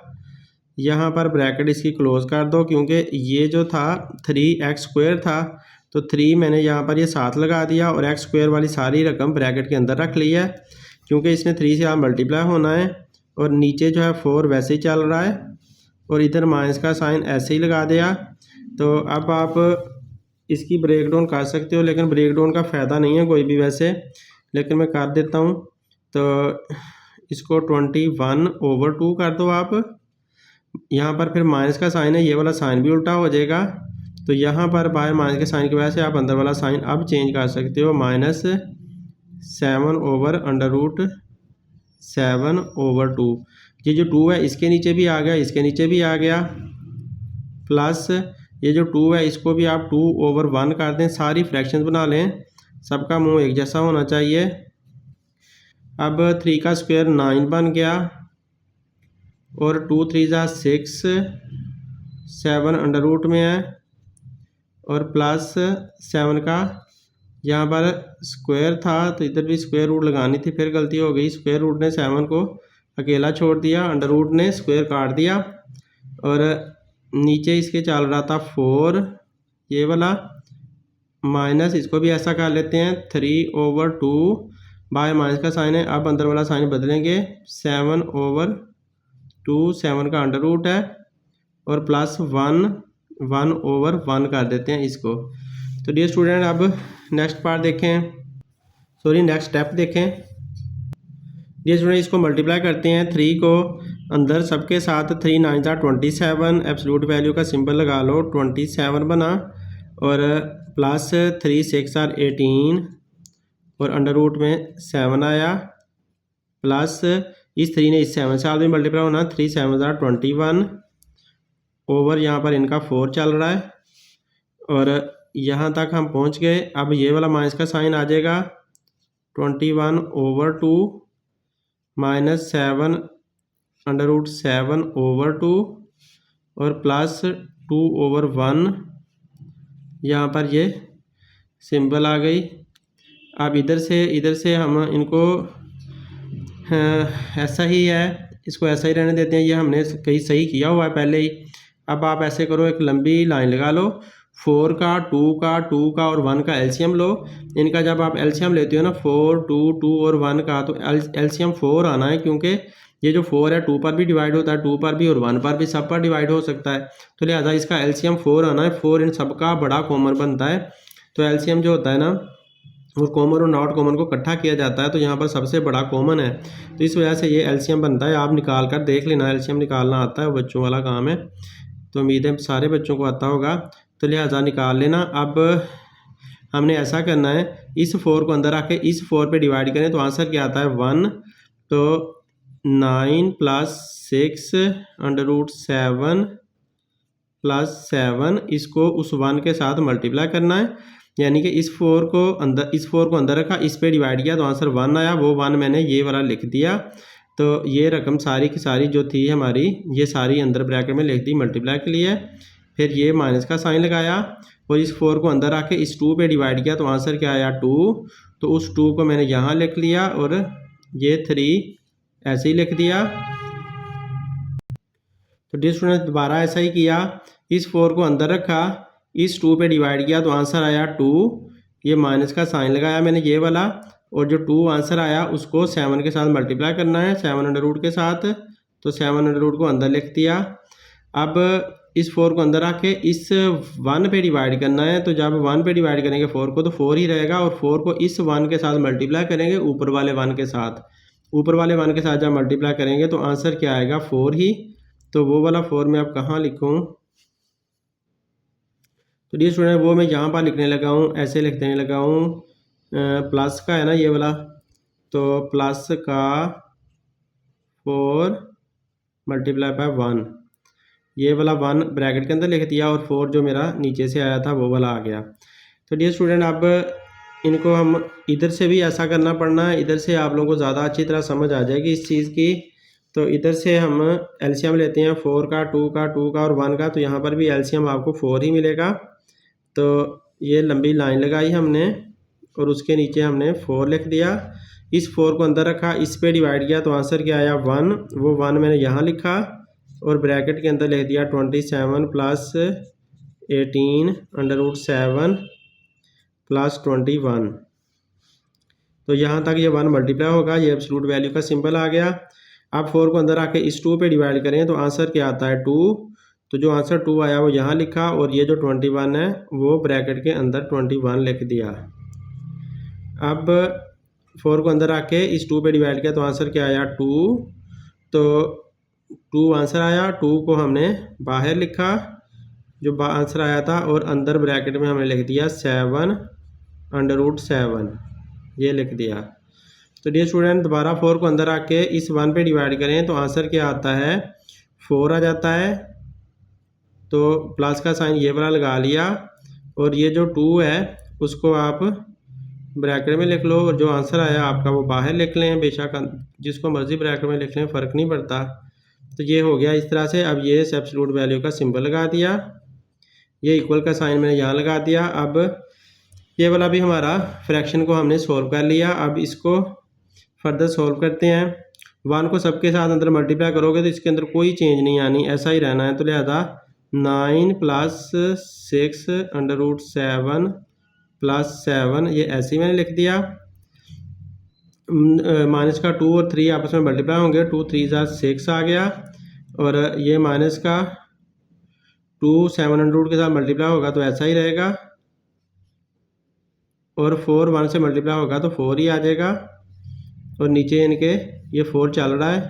यहाँ पर ब्रैकेट इसकी क्लोज कर दो क्योंकि ये जो था 3x² था, तो 3 मैंने यहाँ पर ये 7 लगा दिया और x² वाली सारी रकम ब्रैकेट के अंदर रख ली है क्योंकि इसने 3 से आप मल्टीप्लाई होना है। और नीचे जो है 4 वैसे ही चल रहा है और इधर माइनस का साइन ऐसे ही लगा दिया। तो अब आप इसकी ब्रेक डाउन कर सकते हो, लेकिन ब्रेक डाउन का फ़ायदा नहीं है कोई भी वैसे, लेकिन मैं कर देता हूँ। तो इसको 21/2 कर दो आप, यहाँ पर फिर माइनस का साइन है, ये वाला साइन भी उल्टा हो जाएगा, तो यहाँ पर बाहर माइनस के साइन की वजह से आप अंदर वाला साइन अब चेंज कर सकते हो, -7/7/2। ये जो 2 है इसके नीचे भी आ गया, इसके नीचे भी आ गया, प्लस ये जो 2 है इसको भी आप 2/1 कर दें, सारी फ्रैक्शन बना लें, सबका मुंह एक जैसा होना चाहिए। अब 3 का स्क्वायर 9 बन गया और 2 3 6, 7 अंडर में है और प्लस 7 का यहाँ पर स्क्वायर था तो इधर भी स्क्वायर रूट लगानी थी, फिर गलती हो गई, स्क्वायर रूट ने 7 को अकेला छोड़ दिया, अंडर रूट ने स्क्वायर काट दिया और नीचे इसके चल रहा था 4 ये वाला, माइनस इसको भी ऐसा कर लेते हैं 3/2, बाहर माइनस का साइन है, अब अंदर वाला साइन बदलेंगे, 7/2, 7 का अंडर रूट है और प्लस 1/1 कर देते हैं इसको। तो डियर स्टूडेंट अब नेक्स्ट पार्ट देखें, नेक्स्ट स्टेप देखें। डियर स्टूडेंट इसको मल्टीप्लाई करते हैं, 3 को अंदर सबके साथ, 3 9 27, एब्सोल्यूट वैल्यू का सिंबल लगा लो, 27 बना और प्लस 3 6 18 और अंडर रूट में 7 आया, प्लस इस 3 ने इस 7 से आदमी मल्टीप्लाई होना, 3 7 21 ओवर यहाँ पर इनका 4 चल रहा है और यहाँ तक हम पहुँच गए। अब ये वाला माइनस का साइन आ जाएगा, 21/2 -7 √7/2 और प्लस 2/1, यहाँ पर ये सिंबल आ गई। अब इधर से हम इनको ऐसा ही है, इसको ऐसा ही रहने देते हैं, ये हमने कहीं सही किया हुआ है पहले ही। अब आप ऐसे करो, एक लंबी लाइन लगा लो, 4 का 2 का और 1 का एलसीएम लो, इनका जब आप एलसीएम लेते हो ना 4 2 और 1 का, तो एलसीएम 4 आना है क्योंकि ये जो 4 है 2 पर भी डिवाइड होता है, 2 पर भी और 1 पर भी, सब पर डिवाइड हो सकता है, तो लिहाजा इसका एलसीएम 4 आना है, 4 इन सब का बड़ा कॉमन बनता है। तो एलसीएम जो होता है ना वो कॉमन और नॉट कॉमन को इकट्ठा किया जाता है, तो यहाँ पर सबसे बड़ा कॉमन है, तो इस वजह से ये एलसीएम बनता है। आप निकाल कर देख लेना, एलसीएम निकालना आता है, बच्चों वाला काम है, तो उम्मीद है सारे बच्चों को आता होगा, तो लिहाजा निकाल लेना। अब हमने ऐसा करना है, इस 4 को अंदर रख के इस 4 पे डिवाइड करें तो आंसर क्या आता है 1, तो 9 + 6 √7 + 7, इसको उस 1 के साथ मल्टीप्लाई करना है, यानी कि इस 4 को अंदर रखा, इस पे डिवाइड किया तो आंसर 1 आया, वो 1 मैंने ये वाला लिख दिया। तो ये रकम सारी की सारी जो थी हमारी, ये सारी अंदर ब्रैकेट में लिख दी मल्टीप्लाई के लिए, फिर ये माइनस का साइन लगाया और इस 4 को अंदर रख के इस 2 पे डिवाइड किया तो आंसर क्या आया 2, तो उस 2 को मैंने यहाँ लिख लिया और ये 3 ऐसे ही लिख दिया। तो डियर स्टूडेंट दोबारा ऐसा ही किया, इस 4 को अंदर रखा, इस 2 पे डिवाइड किया तो आंसर आया 2, ये माइनस का साइन लगाया मैंने ये वाला, और जो 2 आंसर आया उसको 7 के साथ मल्टीप्लाई करना है, 7 अंडर रूट के साथ, तो 7 अंडर रूट को अंदर लिख दिया। अब इस 4 को अंदर आके इस 1 पे डिवाइड करना है, तो जब 1 पे डिवाइड करेंगे 4 को तो 4 ही रहेगा, और 4 को इस 1 के साथ मल्टीप्लाई करेंगे ऊपर वाले 1 के साथ। ऊपर वाले 1 के साथ जब मल्टीप्लाई करेंगे तो आंसर क्या आएगा 4 ही। तो वो वाला 4 मैं अब कहाँ लिखूँ? तो डियर स्टूडेंट वो मैं यहाँ पर लिखने लगा हूँ, ऐसे लिखने लगा हूँ, प्लस का है ना ये वाला, तो प्लस का 4 मल्टीप्लाई बाय 1, ये वाला 1 ब्रैकेट के अंदर लिख दिया, और 4 जो मेरा नीचे से आया था वो वाला आ गया। तो डियर स्टूडेंट अब इनको हम इधर से भी ऐसा करना पड़ना है, इधर से आप लोगों को ज़्यादा अच्छी तरह समझ आ जाएगी इस चीज़ की। तो इधर से हम एलसीएम लेते हैं 4 का, 2 का, 2 का और 1 का, तो यहाँ पर भी एलसीएम आपको 4 ही मिलेगा। तो ये लंबी लाइन लगाई हमने और उसके नीचे हमने 4 लिख दिया, इस 4 को अंदर रखा, इस पे डिवाइड किया, तो आंसर क्या आया 1। वो 1 मैंने यहाँ लिखा और ब्रैकेट के अंदर लिख दिया 27 प्लस 18 √7 प्लस 21। तो यहाँ तक ये 1 मल्टीप्लाई होगा, ये एब्सोल्यूट वैल्यू का सिंबल आ गया। अब 4 को अंदर आके इस 2 पे डिवाइड करें तो आंसर क्या आता है 2। तो जो आंसर 2 आया वो यहाँ लिखा, और ये जो 21 है वो ब्रैकेट के अंदर 21 लिख दिया। अब 4 को अंदर आके इस 2 पे डिवाइड किया तो आंसर क्या आया 2। तो 2 आंसर आया, 2 को हमने बाहर लिखा जो आंसर आया था, और अंदर ब्रैकेट में हमने लिख दिया 7 √7, ये लिख दिया। तो डियर स्टूडेंट दोबारा 4 को अंदर आके इस 1 पे डिवाइड करें तो आंसर क्या आता है 4 आ जाता है। तो प्लस का साइन ये वाला लगा लिया, और ये जो 2 है उसको आप ब्रैकेट में लिख लो, और जो आंसर आया आपका वो बाहर लिख लें, बेशक जिसको मर्ज़ी ब्रैकेट में लिख लें, फ़र्क नहीं पड़ता। तो ये हो गया इस तरह से। अब ये एब्सोल्यूट वैल्यू का सिंबल लगा दिया, ये इक्वल का साइन मैंने यहाँ लगा दिया। अब ये वाला भी हमारा फ्रैक्शन को हमने सॉल्व कर लिया। अब इसको फर्दर सॉल्व करते हैं। 1 को सबके साथ अंदर मल्टीप्लाई करोगे तो इसके अंदर कोई चेंज नहीं आनी, ऐसा ही रहना है। तो लिहाजा 9 + 6 √7 + 7, ये ऐसे ही मैंने लिख दिया। माइनस का 2 और 3 आपस में मल्टीप्लाई होंगे, 2 3 6 आ गया, और ये माइनस का 2 700 के साथ मल्टीप्लाई होगा तो ऐसा ही रहेगा, और 4 1 से मल्टीप्लाई होगा तो 4 ही आ जाएगा, और नीचे इनके ये 4 चल रहा है,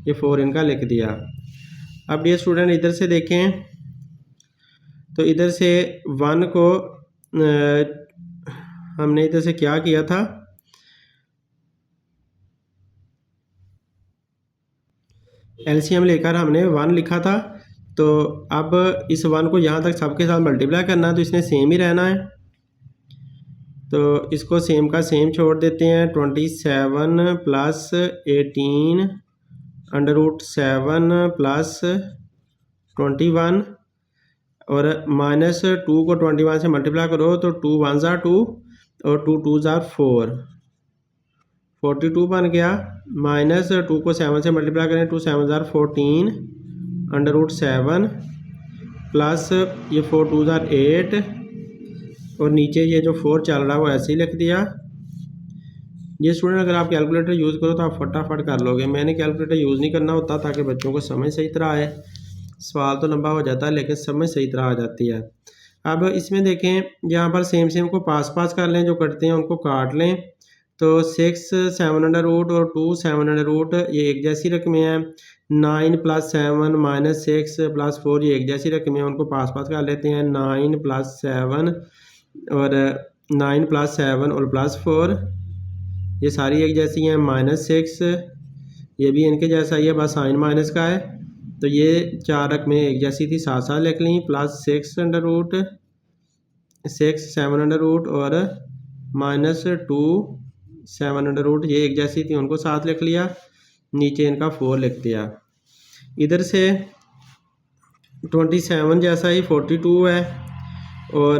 ये 4 इनका लिख दिया। अब ये स्टूडेंट इधर से देखें, तो इधर से 1 को हमने इधर से क्या किया था, एलसीएम लेकर हमने 1 लिखा था। तो अब इस 1 को यहाँ तक सबके साथ मल्टीप्लाई करना है, तो इसने सेम ही रहना है। तो इसको सेम का सेम छोड़ देते हैं। 27 + 18 √7 + 21, और -2 को 21 से मल्टीप्लाई करो तो 2 1 = 2 और 2 2 = 4, 42 बन गया। -2 को 7 से मल्टीप्लाई करें, 2 7 = 14 √7 प्लस ये 4 2 = 8, और नीचे ये जो 4 चल रहा है वो ऐसे ही लिख दिया। ये स्टूडेंट अगर आप कैलकुलेटर यूज़ करो तो आप फटाफट कर लोगे। मैंने कैलकुलेटर यूज़ नहीं करना होता ताकि बच्चों को समझ सही तरह आए। सवाल तो लंबा हो जाता है लेकिन समझ सही तरह आ जाती है। अब इसमें देखें, यहाँ पर सेम को पास कर लें, जो कटते हैं उनको काट लें। तो 6 700 और 2 700 ये एक जैसी रकमें हैं। 9 + 7 -6 + 4 ये एक जैसी रकमें हैं, उनको पास कर लेते हैं। 9 + 7 और 9 + 7 और +4 ये सारी एक जैसी हैं। -6 ये भी इनके जैसा ही है, बस साइन माइनस का है। तो ये 4 रकमें एक जैसी थी, साथ साथ लिख ली। +6 √ 6 700 और -2 700 ये एक जैसी थी, उनको साथ लिख लिया। नीचे इनका 4 लिख दिया। इधर से 27 जैसा ही 42 है, और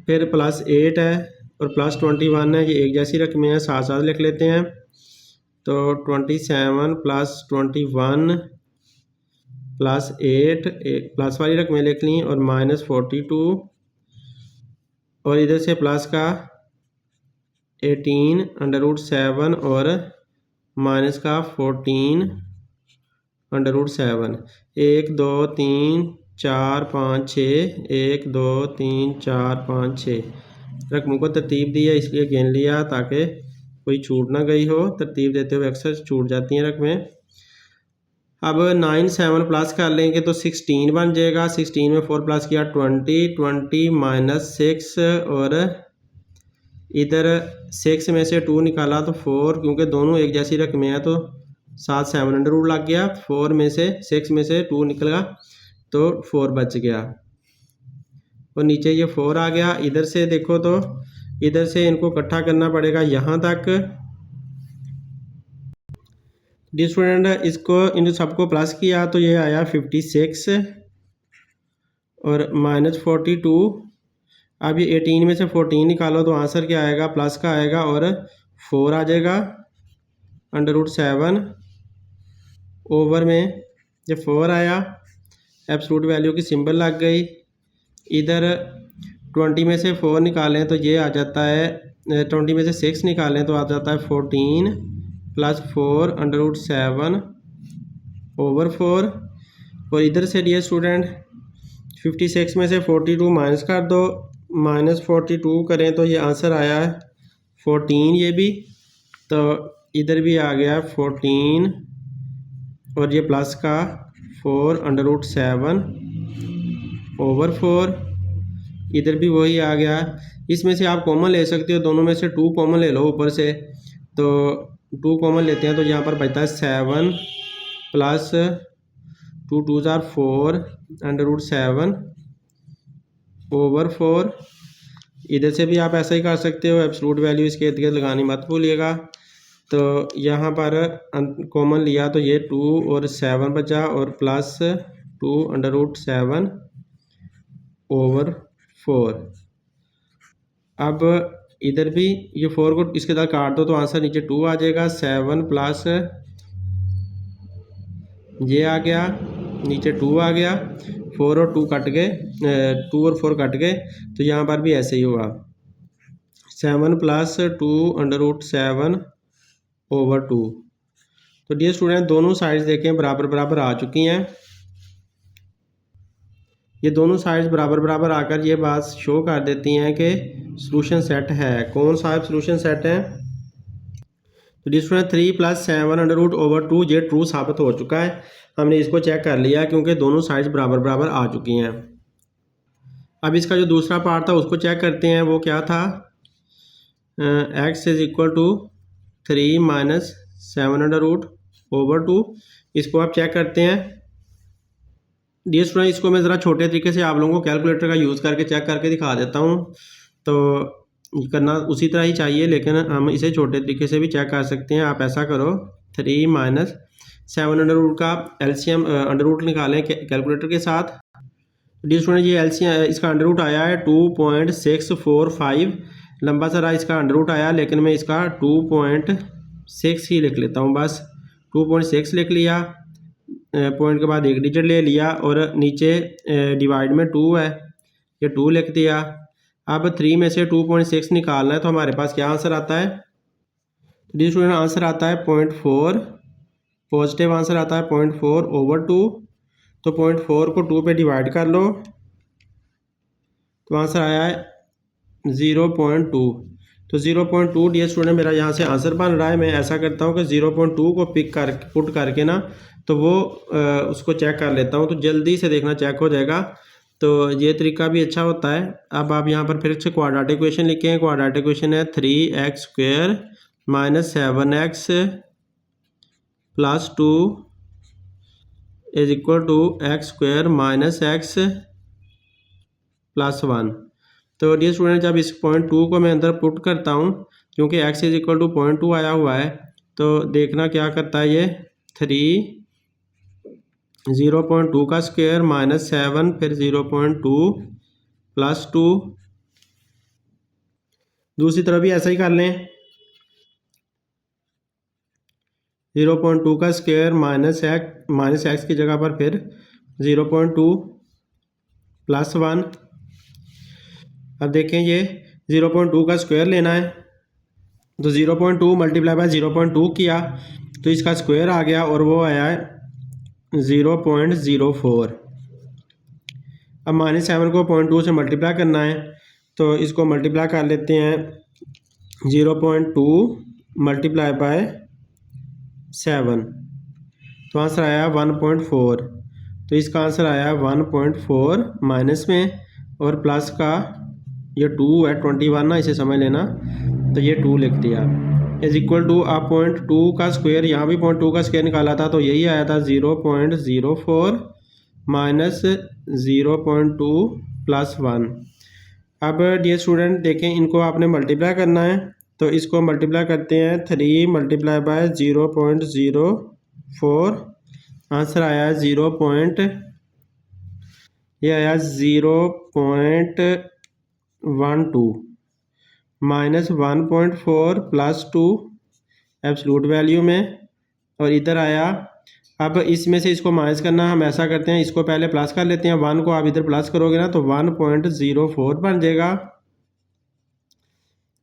फिर +8 है और +21 है, ये एक जैसी रकमें हैं, साथ साथ लिख लेते हैं। तो 27 + 21 + 8 प्लस वाली रकमें लिख ली, और -42, और इधर से प्लस का 18 √7 और माइनस का 14 √7। 1 2 3 4 5 6, 1 2 3 4 5 6 रकमों को तरतीब दी है इसलिए गिन लिया ताकि कोई छूट ना गई हो। तरतीब देते हुए अक्सर छूट जाती हैं रकमें। अब 9 7 प्लस कर लेंगे तो 16 बन जाएगा। 16 में 4 प्लस किया 20, 20 माइनस 6 और इधर 6 में से 2 निकाला तो 4, क्योंकि दोनों एक जैसी रकमें हैं तो साथ 7 अंडर रूट लग गया। 4 में से 6 में से 2 निकला तो 4 बच गया और नीचे ये 4 आ गया। इधर से देखो तो इधर से इनको इकट्ठा करना पड़ेगा यहाँ तक। डी स्टूडेंट इसको इन सबको प्लस किया तो ये आया 56 और -42। अब ये 18 में से 14 निकालो तो आंसर क्या आएगा, प्लस का आएगा और 4 आ जाएगा। √7 ओवर में जब 4 आया एब्सोल्यूट वैल्यू की सिंबल लग गई। इधर 20 में से 4 निकालें तो ये आ जाता है 20 में से 6 निकालें तो आ जाता है 14 + 4 √7 ओवर 4। और इधर से डियर स्टूडेंट 56 में से 42 माइनस कर दो, -42 करें तो ये आंसर आया है 14। ये भी तो इधर भी आ गया 14 और ये प्लस का 4 √7 ओवर 4। इधर भी वही आ गया। इसमें से आप कॉमन ले सकते हो, दोनों में से 2 कॉमन ले लो ऊपर से, तो 2 कॉमन लेते हैं तो यहाँ पर बचता है 7 + 2 2 = 4 √7 ओवर 4। इधर से भी आप ऐसा ही कर सकते हो, एब्सोल्यूट वैल्यू इसके इर्द गिर्द लगानी मत भूलिएगा। तो यहाँ पर कॉमन लिया तो ये 2 और 7 बचा और प्लस 2 √7 ओवर 4। अब इधर भी ये 4 को इसके साथ काट दो तो आंसर नीचे 2 आ जाएगा। 7 प्लस ये आ गया, नीचे 2 आ गया। 4 और 2 कट गए, 2 और 4 कट गए तो यहाँ पर भी ऐसे ही हुआ। 7 + 2 √7 ओवर 2। तो डियर स्टूडेंट दोनों साइड्स देखें बराबर बराबर आ चुकी हैं। ये दोनों साइड्स बराबर बराबर आकर ये बात शो कर देती हैं कि सॉल्यूशन सेट है। कौन सा सॉल्यूशन सेट है? तो डियर स्टूडेंट 3 + 7 √2 ये ट्रू साबित हो चुका है। हमने इसको चेक कर लिया क्योंकि दोनों साइड्स बराबर बराबर आ चुकी हैं। अब इसका जो दूसरा पार्ट था उसको चेक करते हैं। वो क्या था? x = 3 - 7 over 2। इसको आप चेक करते हैं। डियर स्टूडेंट इसको मैं ज़रा छोटे तरीके से आप लोगों को कैलकुलेटर का यूज़ करके चेक करके दिखा देता हूँ। तो करना उसी तरह ही चाहिए, लेकिन हम इसे छोटे तरीके से भी चेक कर सकते हैं। आप ऐसा करो 3 - 7 का LCM अंडर रूट निकालें कैलकुलेटर के साथ। डियर स्टूडेंट ये LCM इसका अंडर रूट आया है 2.645। लंबा सारा इसका अंडर रूट आया, लेकिन मैं इसका 2.6 ही लिख लेता हूँ बस। 2.6 लिख लिया, पॉइंट के बाद एक डिजिट ले लिया और नीचे डिवाइड में 2 है, ये 2 लिख दिया। अब 3 में से 2.6 निकालना है तो हमारे पास क्या आंसर आता है? डियर स्टूडेंट आंसर आता है 0.4। पॉजिटिव आंसर आता है 0.4 ओवर 2। तो 0.4 को 2 पे डिवाइड कर लो तो आंसर आया है 0.2। तो 0.2 डियर स्टूडेंट मेरा यहाँ से आंसर बन रहा है। मैं ऐसा करता हूँ कि 0.2 को पुट करके ना तो वो उसको चेक कर लेता हूँ, तो जल्दी से देखना चेक हो जाएगा। तो ये तरीका भी अच्छा होता है। अब आप यहाँ पर फिर से क्वाड्रेटिक इक्वेशन लिखें। क्वाड्रेटिक इक्वेशन है 3x² - 7x + 2 = x² - x + 1। तो डियर स्टूडेंट जब इस 0.2 को मैं अंदर पुट करता हूँ, क्योंकि x = 0.2 आया हुआ है, तो देखना क्या करता है ये 3 0.2 का स्क्वायर -7 फिर 0.2 + 2। दूसरी तरफ भी ऐसा ही कर लें। 0.2 का स्क्वायर -x की जगह पर फिर 0.2 + 1। अब देखें ये 0.2 का स्क्वायर लेना है तो 0.2 × 0.2 किया तो इसका स्क्वायर आ गया और वो आया है 0.04। अब -7 को 0.2 से मल्टीप्लाई करना है, तो इसको मल्टीप्लाई कर लेते हैं 0.2 मल्टीप्लाई बाय 7, तो आंसर आया 1.4। तो इसका आंसर आया 1.4 माइनस में, और प्लस का ये 2 है 21 ना, इसे समझ लेना, तो ये 2 लिख दिया इज इक्वल टू। आप 0.2 का स्क्वायर, यहाँ भी 0.2 का स्क्वायर निकाला था तो यही आया था 0.04 माइनस 0.2 प्लस 1। अब डियर स्टूडेंट देखें, इनको आपने मल्टीप्लाई करना है, तो इसको मल्टीप्लाई करते हैं 3 मल्टीप्लाई बाय 0.04, आंसर आया 0.12 माइनस 1.4 प्लस 2 एब्सोल्यूट वैल्यू में, और इधर आया। अब इसमें से इसको माइनस करना, हम ऐसा करते हैं, इसको पहले प्लस कर लेते हैं, 1 को आप इधर प्लस करोगे ना तो 1.04 बन जाएगा।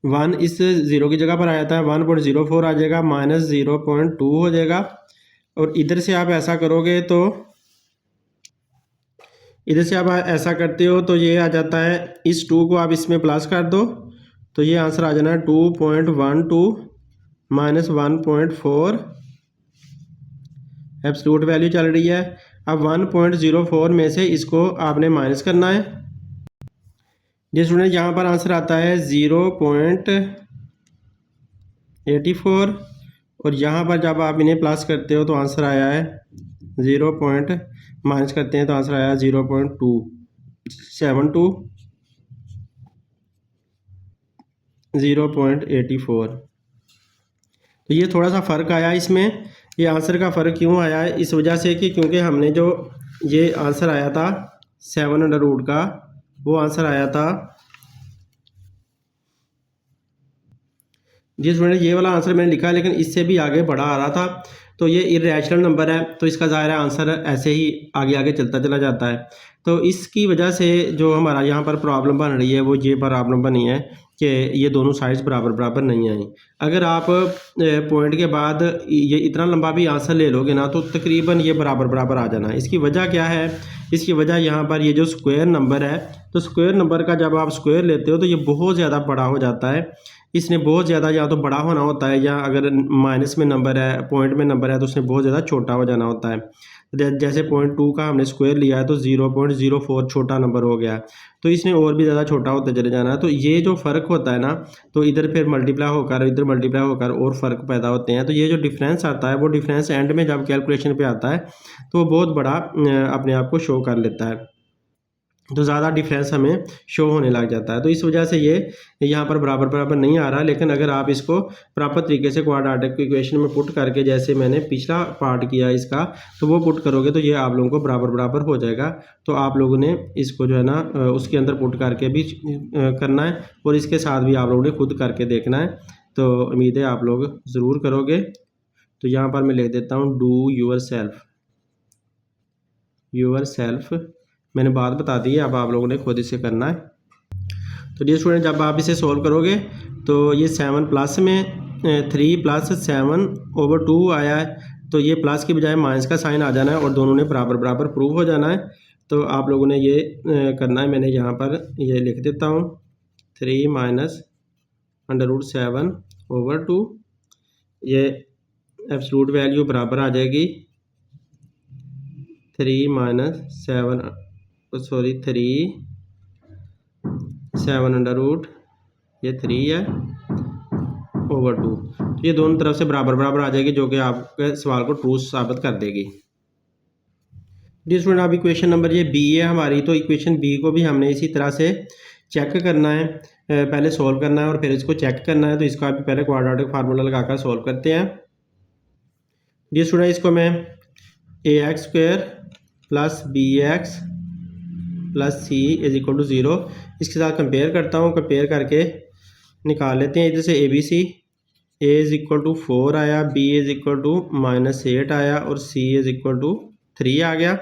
1 इस 0 की जगह पर आया था, 1.04 आ जाएगा, माइनस 0.2 हो जाएगा। और इधर से आप ऐसा करोगे तो इधर से आप ऐसा करते हो तो ये आ जाता है, इस 2 को आप इसमें प्लस कर दो तो ये आंसर आ जाना है 2.12 माइनस 1.4, एब्सोल्यूट वैल्यू चल रही है। अब 1.04 में से इसको आपने माइनस करना है। जी स्टूडेंट, यहाँ पर आंसर आता है 0.84, और यहाँ पर जब आप इन्हें प्लस करते हो तो आंसर आया है माइनस करते हैं तो आंसर आया 0.272 0.84। तो ये थोड़ा सा फ़र्क आया इसमें। ये आंसर का फ़र्क क्यों आया है? इस वजह से कि क्योंकि हमने जो ये आंसर आया था 7 का, वो आंसर आया था जी स्टूडेंट, ये वाला आंसर मैंने लिखा है लेकिन इससे भी आगे बढ़ा आ रहा था, तो ये इर्रेशनल नंबर है तो इसका ज़ाहिर है आंसर ऐसे ही आगे आगे चलता चला जाता है। तो इसकी वजह से जो हमारा यहाँ पर प्रॉब्लम बन रही है वो ये प्रॉब्लम बनी है कि ये दोनों साइड्स बराबर बराबर नहीं आई। अगर आप पॉइंट के बाद ये इतना लंबा भी आंसर ले लोगे ना तो तकरीबन ये बराबर बराबर आ जाना है। इसकी वजह क्या है? इसकी वजह यहाँ पर ये जो स्क्वायर नंबर है, तो स्क्वायर नंबर का जब आप स्क्वायर लेते हो तो ये बहुत ज़्यादा बड़ा हो जाता है। इसने बहुत ज़्यादा या तो बड़ा होना होता है, या अगर माइनस में नंबर है, पॉइंट में नंबर है, तो उसने बहुत ज़्यादा छोटा हो जाना होता है। जैसे 0.2 का हमने स्क्वायर लिया है तो 0.04 छोटा नंबर हो गया, तो इसने और भी ज़्यादा छोटा होते चले जाना है। तो ये जो फ़र्क होता है ना, तो इधर फिर मल्टीप्लाई होकर इधर मल्टीप्लाई होकर और फ़र्क पैदा होते हैं। तो ये जो डिफरेंस आता है वो डिफरेंस एंड में जब कैलकुलेशन पे आता है तो वो बहुत बड़ा अपने आप को शो कर लेता है, तो ज़्यादा डिफरेंस हमें शो होने लग जाता है। तो इस वजह से ये यहाँ पर बराबर बराबर नहीं आ रहा। लेकिन अगर आप इसको प्रॉपर तरीके से क्वाड्रेटिक इक्वेशन में पुट करके, जैसे मैंने पिछला पार्ट किया इसका, तो वो पुट करोगे तो ये आप लोगों को बराबर बराबर हो जाएगा। तो आप लोगों ने इसको जो है ना उसके अंदर पुट करके भी करना है, और इसके साथ भी आप लोगों ने खुद करके देखना है। तो उम्मीद है आप लोग ज़रूर करोगे। तो यहाँ पर मैं लिख देता हूँ डू योर सेल्फ, मैंने बात बता दी है, अब आप लोगों ने खुद इसे करना है। तो डियर स्टूडेंट, जब आप इसे सोल्व करोगे तो ये 7 प्लस में 3 प्लस 7/2 आया है, तो ये प्लस की बजाय माइनस का साइन आ जाना है और दोनों ने बराबर बराबर प्रूव हो जाना है। तो आप लोगों ने ये करना है। मैंने यहाँ पर ये लिख देता हूँ 3 माइनस √7/2, ये एब्सोल्यूट वैल्यू बराबर आ जाएगी 3 ये 3 है /2, तो ये दोनों तरफ से बराबर बराबर आ जाएगी, जो कि आपके सवाल को ट्रू साबित कर देगी। जी स्टूडेंट, अब इक्वेशन नंबर ये बी है हमारी, तो इक्वेशन बी को भी हमने इसी तरह से चेक करना है, पहले सॉल्व करना है और फिर इसको चेक करना है। तो इसका भी पहले क्वाड्रेटिक फार्मूला लगाकर सॉल्व करते हैं। जी स्टूडेंट, इसको मैं ax² plus bx plus c is equal to 0 इसके साथ कंपेयर करता हूँ। कंपेयर करके निकाल लेते हैं। इधर से ABC a is equal to 4 आया, b इज इक्वल टू -8 आया और c इज इक्वल टू 3 आ गया।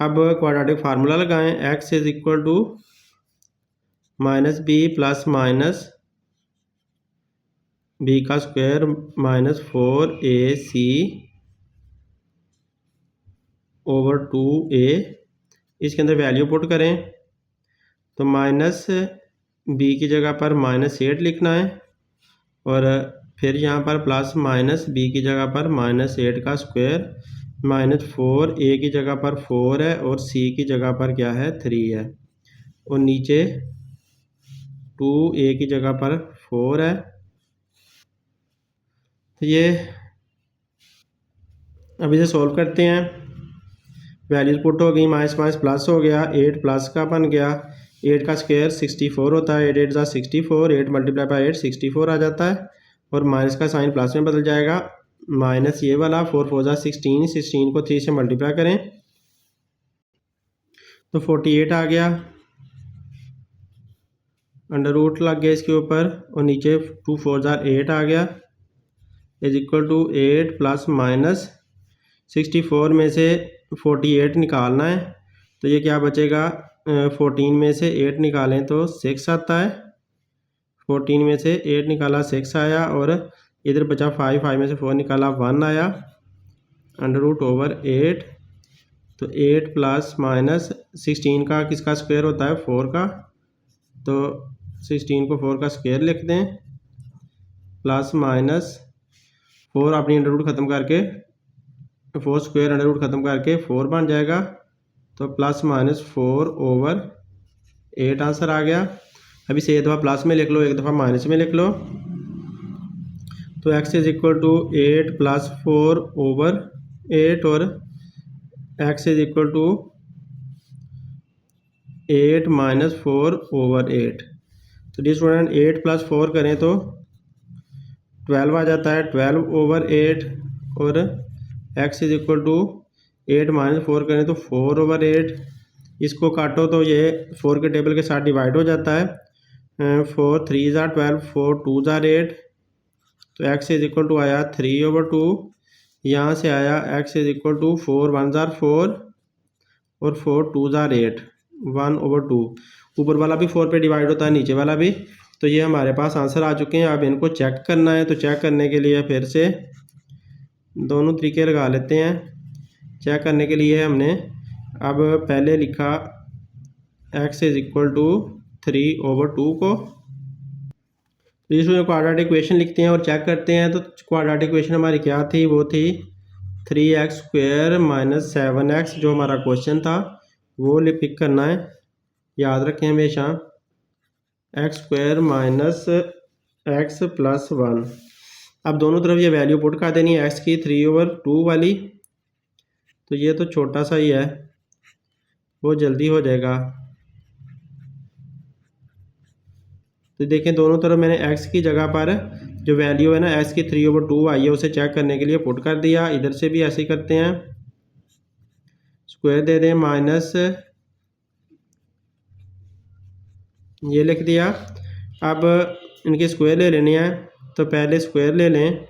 अब क्वाड्रेटिक फार्मूला लगाएं। x is equal to -b plus minus b का स्क्वायर -4ac ओवर 2a, इसके अंदर वैल्यू पुट करें तो माइनस बी की जगह पर -8 लिखना है और फिर यहाँ पर प्लस माइनस बी की जगह पर -8 का स्क्वायर -4 ए की जगह पर 4 है और सी की जगह पर क्या है 3 है और नीचे 2a की जगह पर 4 है। तो ये अब इसे सॉल्व करते हैं। वैल्यूज पुट हो गई, माइनस माइनस प्लस हो गया, 8 प्लस का बन गया, 8 का स्क्वायर 64 होता है, 8 8 64, 8 मल्टीप्लाई बाई 8 64 आ जाता है और माइनस का साइन प्लस में बदल जाएगा, माइनस ये वाला 4 4 16, 16 को 3 से मल्टीप्लाई करें तो 48 आ गया, अंडर रूट लग गया इसके ऊपर और नीचे 2 4 8 आ गया is equal to 8 plus minus 64 में से 48 निकालना है तो ये क्या बचेगा, 14 में से 8 निकालें तो 6 आता है, 14 में से 8 निकाला 6 आया और इधर बचा 5, 5 में से 4 निकाला 1 आया, अंडर रूट ओवर 8। तो 8 प्लस माइनस 16 का किसका स्क्वायर होता है 4 का, तो 16 को 4 का स्क्वायर लिख दें प्लस माइनस 4 अपनी अंडर रूट ख़त्म करके 4 स्क्वायर अंडर रूट ख़त्म करके 4 बन जाएगा तो प्लस माइनस 4 ओवर 8 आंसर आ गया। अभी से एक दफ़ा प्लस में लिख लो, एक दफ़ा माइनस में लिख लो तो x is equal to 8 plus 4 over 8 और x is equal to 8 minus 4 over 8। तो डी स्टूडेंट 8 प्लस 4 करें तो 12 आ जाता है, 12 ओवर 8 और x is equal to 8 minus 4 करें तो 4 ओवर 8। इसको काटो तो ये 4 के टेबल के साथ डिवाइड हो जाता है, 4 3 ज़ार 12, 4 2 ज़ार 8 तो x इज इक्वल टू आया 3 ओवर 2। यहाँ से आया x इज इक्वल टू 4 1 ज़ार 4 और 4 2 ज़ार 8, 1 ओवर 2। ऊपर वाला भी 4 पे डिवाइड होता है, नीचे वाला भी। तो ये हमारे पास आंसर आ चुके हैं। अब इनको चेक करना है, तो चेक करने के लिए फिर से दोनों तरीके लगा लेते हैं। चेक करने के लिए हमने अब पहले लिखा x is equal to 3 over 2 को, इसमें क्वाड्रेटिक इक्वेशन लिखते हैं और चेक करते हैं। तो क्वाड्रेटिक इक्वेशन हमारी क्या थी, वो थी 3x स्क्वायर माइनस 7x, जो हमारा क्वेश्चन था वो पिक करना है, याद रखें हमेशा, x square minus x plus 1। अब दोनों तरफ ये वैल्यू पुट कर देनी है x की 3 ओवर 2 वाली, तो ये तो छोटा सा ही है, वो जल्दी हो जाएगा। तो देखें दोनों तरफ मैंने x की जगह पर जो वैल्यू है ना x की 3 ओवर 2 आई है उसे चेक करने के लिए पुट कर दिया। इधर से भी ऐसे ही करते हैं, स्क्वायर दे दें, माइनस ये लिख दिया। अब इनके स्क्वायर ले लेने हैं, तो पहले स्क्वायर ले लें,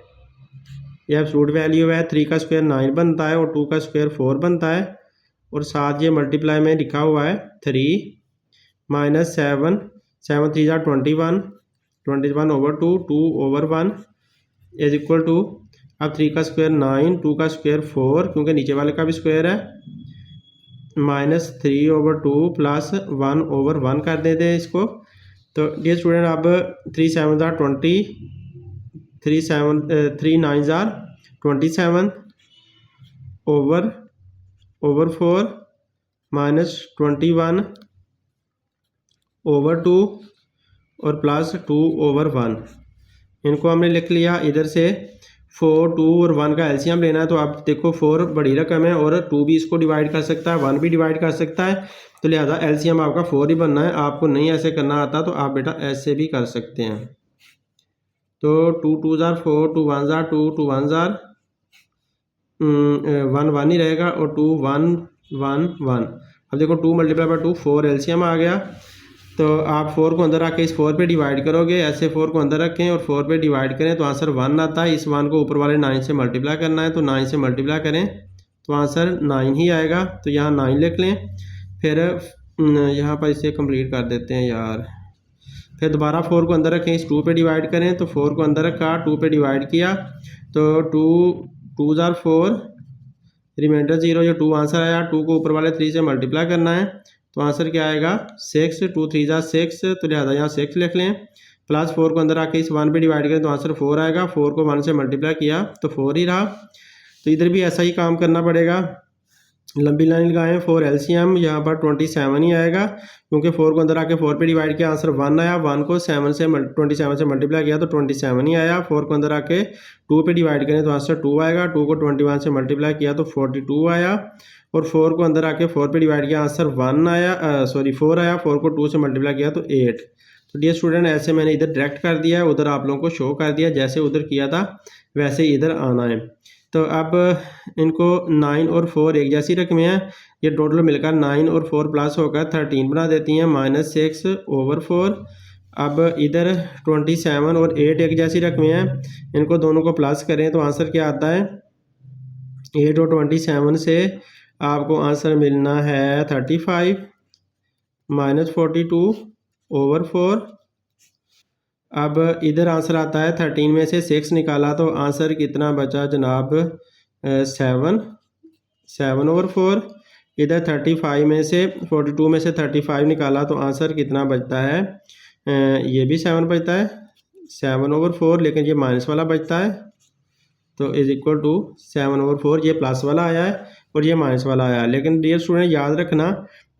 यह एब्सोल्यूट वैल्यू है, 3 का स्क्वायर 9 बनता है और 2 का स्क्वायर 4 बनता है और साथ ये मल्टीप्लाई में लिखा हुआ है 3 माइनस 7, 7 3 ज़ार 21, 21 over 2, 2 over 1 is equal to, अब 3 का स्क्वायर 9, 2 का स्क्वायर 4 क्योंकि नीचे वाले का भी स्क्वायर है, माइनस 3 ओवर 2 प्लस 1 ओवर 1 कर देते हैं इसको। तो डियर स्टूडेंट अब 3 7 ज़ार 20, 3 9 ज़ार 27 ओवर 4 माइनस 21 ओवर 2 और प्लस 2 ओवर 1, इनको हमने लिख लिया। इधर से 4 2 और 1 का एलसीएम लेना है, तो आप देखो 4 बड़ी रकम है और 2 भी इसको डिवाइड कर सकता है, 1 भी डिवाइड कर सकता है, तो लिहाजा एलसीएम आपका 4 ही बनना है। आपको नहीं ऐसे करना आता तो आप बेटा ऐसे भी कर सकते हैं। तो 2 2 ज़ार 4, 2 1 ज़ार 2, 2 1 ज़ार 1 1 ही रहेगा और 2 1 1 1। अब देखो 2 मल्टीप्लाई बाई 2 4 एलसीएम आ गया, तो आप 4 को अंदर रख के इस 4 पे डिवाइड करोगे, ऐसे 4 को अंदर रखें और 4 पे डिवाइड करें तो आंसर 1 आता है। इस 1 को ऊपर वाले 9 से मल्टीप्लाई करना है, तो 9 से मल्टीप्लाई करें तो आंसर 9 ही आएगा, तो यहाँ 9 लिख लें। फिर यहाँ पर इसे कंप्लीट कर देते हैं यार। फिर दोबारा 4 को अंदर रखें, इस 2 पे डिवाइड करें, तो 4 को अंदर रखा, 2 पे डिवाइड किया, तो 2 2 ज़ार 4 रिमाइंडर 0, ये 2 आंसर आया। 2 को ऊपर वाले 3 से मल्टीप्लाई करना है तो आंसर क्या आएगा 6, 2 3 जा 6, तो लिहाजा यहाँ 6 लिख लें। प्लस 4 को अंदर आके इस 1 पे डिवाइड करें तो आंसर 4 आएगा। 4 को 1 से मल्टीप्लाई किया तो 4 ही रहा। तो इधर भी ऐसा ही काम करना पड़ेगा, लंबी लाइन लगाएं। 4 LCM यहाँ पर 27 ही आएगा, क्योंकि 4 को अंदर आके 4 पे डिवाइड किया, आंसर 1 आया। 1 को 27 से मल्टीप्लाई किया तो 27 ही आया। 4 को अंदर आके 2 पे डिवाइड करें तो आंसर 2 आएगा। 2 को 21 से मल्टीप्लाई किया तो 42 आया। और 4 को अंदर आके 4 पे डिवाइड किया, आंसर 4 आया। 4 को 2 से मल्टीप्लाई किया तो 8। तो डियर स्टूडेंट, ऐसे मैंने इधर डायरेक्ट कर दिया है, उधर आप लोगों को शो कर दिया, जैसे उधर किया था वैसे इधर आना है। तो अब इनको 9 और 4 एक जैसी रकमें हैं, ये टोटल मिलकर 9 और 4 प्लस होकर 13 बना देती हैं, -6/4। अब इधर 27 और 8 एक जैसी रकमें हैं, इनको दोनों को प्लस करें तो आंसर क्या आता है 8 और 27 से आपको आंसर मिलना है 35 -42/4। अब इधर आंसर आता है 13 में से 6 निकाला तो आंसर कितना बचा जनाब 7/4। इधर 35 में से 42 में से 35 निकाला तो आंसर कितना बचता है, ये भी 7 बचता है 7/4, लेकिन ये माइनस वाला बचता है तो इज इक्वल टू 7/4। ये प्लस वाला आया है और ये माइनस वाला आया है, लेकिन डियर स्टूडेंट याद रखना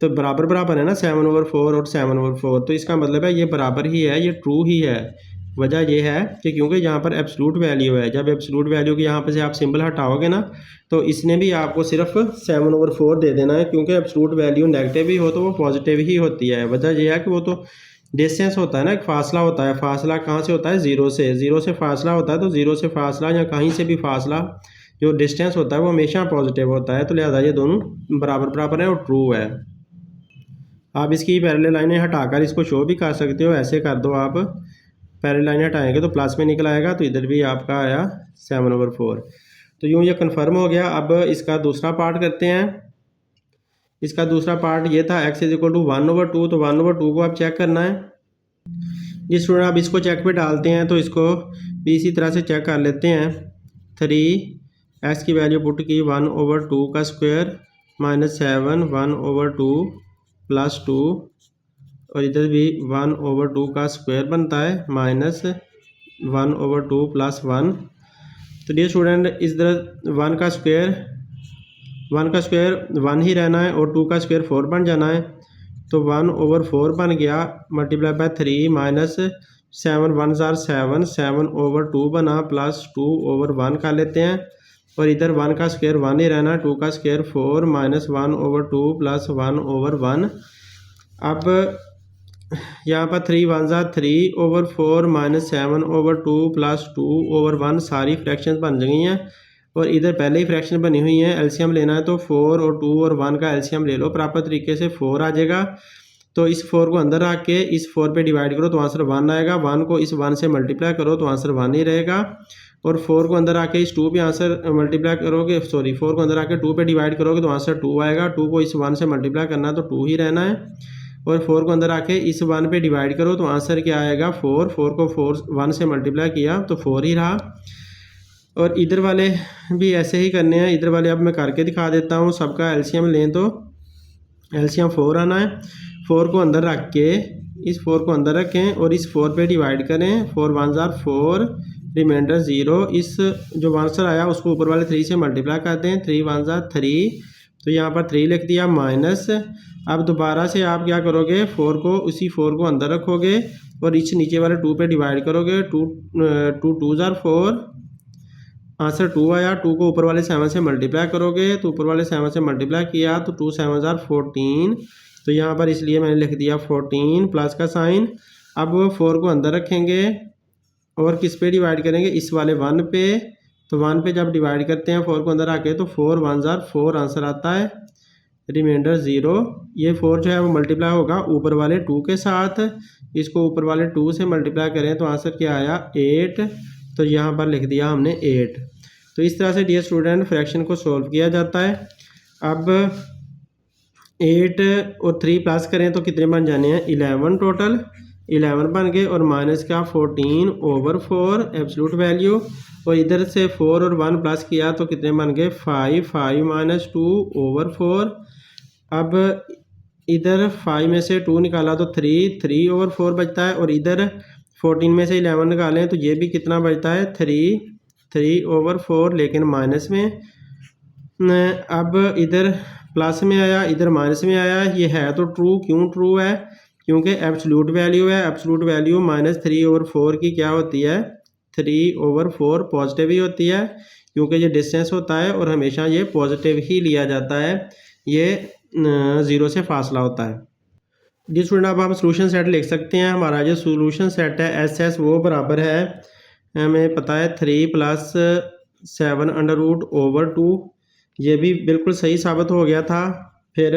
तो बराबर बराबर है ना 7/4 और 7/4, तो इसका मतलब है ये बराबर ही है, ये ट्रू ही है। वजह ये है कि क्योंकि यहाँ पर एब्सोल्यूट वैल्यू है, जब एब्सोल्यूट वैल्यू की यहाँ पर से आप सिंबल हटाओगे ना तो इसने भी आपको सिर्फ 7/4 दे देना है, क्योंकि एब्सोल्यूट वैल्यू नेगेटिव ही हो तो वो पॉजिटिव ही होती है। वजह यह है कि वो तो डिस्टेंस होता है ना, एक फासला होता है। फासला कहाँ से होता है, ज़ीरो से फासला होता है, तो ज़ीरो से फासला या कहीं से भी फासला जो डिस्टेंस होता है वो हमेशा पॉजिटिव होता है। तो लिहाजा ये दोनों बराबर बराबर है और ट्रू है। आप इसकी पैरेलल लाइनें हटाकर इसको शो भी कर सकते हो, ऐसे कर दो आप, पैरेलल लाइनें हटाएंगे तो प्लस में निकल आएगा, तो इधर भी आपका आया 7/4। तो यूँ ये कन्फर्म हो गया। अब इसका दूसरा पार्ट करते हैं। इसका दूसरा पार्ट ये था x = 1/2, तो 1/2 को आप चेक करना है। जिस स्टूडेंट आप इसको चेक पे डालते हैं तो इसको भी इसी तरह से चेक कर लेते हैं। 3x की वैल्यू पुट की 1/2 का स्क्वायर -7 1/2 + 2, और इधर भी 1/2 का स्क्वायर बनता है -1/2 + 1। तो डियर स्टूडेंट इस तरह 1 का स्क्वायर 1 ही रहना है और 2 का स्क्वायर 4 बन जाना है। तो 1/4 बन गया, मल्टीप्लाई बाय 3 -7 1 * 7 7/2 बना, +2/1 कर लेते हैं। और इधर 1 का स्क्वायर 1 ही रहना है, 2 का स्क्वायर 4 -1/2 + 1/1। अब यहाँ पर 3 1 * 3/4 -7/2 + 2/1 सारी फ्रैक्शन बन गई हैं, और इधर पहले ही फ्रैक्शन बनी हुई है। एलसीएम लेना है तो 4 और 2 और 1 का एलसीएम ले लो, प्रॉपर तरीके से 4 आ जाएगा। तो इस 4 को अंदर रख के इस 4 पे डिवाइड करो तो आंसर 1 आएगा। 1 को इस 1 से मल्टीप्लाई करो तो आंसर 1 ही रहेगा। और 4 को अंदर आके इस 2 पे आंसर मल्टीप्लाई करोगे, 4 को अंदर आके 2 पे डिवाइड करोगे तो आंसर 2 आएगा। 2 को इस 1 से मल्टीप्लाई करना तो 2 ही रहना है। और 4 को अंदर आके इस 1 पे डिवाइड करो तो आंसर क्या आएगा 4। 4 को 1 से मल्टीप्लाई किया तो 4 ही रहा। और इधर वाले भी ऐसे ही करने हैं। इधर वाले अब मैं करके दिखा देता हूँ। सबका एलसीएम लें तो एलसीएम 4 आना है। 4 को अंदर रख के इस 4 को अंदर रखें और इस 4 पे डिवाइड करें। 4 1 * 4, रिमाइंडर 0। इस जो आंसर आया उसको ऊपर वाले 3 से मल्टीप्लाई कर दें। 3 1 * 3, तो यहाँ पर 3 लिख दिया माइनस। अब दोबारा से आप क्या करोगे, 4 को उसी 4 को अंदर रखोगे और इस नीचे वाले 2 पे डिवाइड करोगे। 2 2 * 4, आंसर 2 आया। 2 को ऊपर वाले 7 से मल्टीप्लाई करोगे तो ऊपर वाले 7 से मल्टीप्लाई किया तो 2 7 * 14, तो यहाँ पर इसलिए मैंने लिख दिया 14 प्लस का साइन। अब 4 को अंदर रखेंगे और किस पे डिवाइड करेंगे, इस वाले 1 पे। तो 1 पे जब डिवाइड करते हैं 4 को अंदर आके तो 4 1 * 4 आंसर आता है, रिमाइंडर 0। ये 4 जो है वो मल्टीप्लाई होगा ऊपर वाले 2 के साथ। इसको ऊपर वाले 2 से मल्टीप्लाई करें तो आंसर क्या आया 8, तो यहाँ पर लिख दिया हमने 8। तो इस तरह से डियर स्टूडेंट फ्रैक्शन को सॉल्व किया जाता है। अब 8 और 3 प्लस करें तो कितने बन जाने हैं 11 टोटल। 11 बन गए और माइनस का 14/4 एब्सोल्यूट वैल्यू, और इधर से 4 और 1 प्लस किया तो कितने बन गए 5 माइनस 2/4। अब इधर 5 में से 2 निकाला तो 3/4 बचता है, और इधर 14 में से 11 निकालें तो ये भी कितना बचता है 3/4, लेकिन माइनस में। अब इधर प्लस में आया, इधर माइनस में आया। ये है तो ट्रू, क्यों ट्रू है? क्योंकि एब्सोल्यूट वैल्यू है। एब्सोल्यूट वैल्यू -3/4 की क्या होती है 3/4 पॉजिटिव ही होती है, क्योंकि ये डिस्टेंस होता है और हमेशा ये पॉजिटिव ही लिया जाता है, ये 0 से फासला होता है। जी स्टूडेंट, अब हम सोल्यूशन सेट लिख सकते हैं। हमारा जो सोल्यूशन सेट है SS वो बराबर है, हमें पता है 3 + 7/√2। ये भी बिल्कुल सही साबित हो गया था। फिर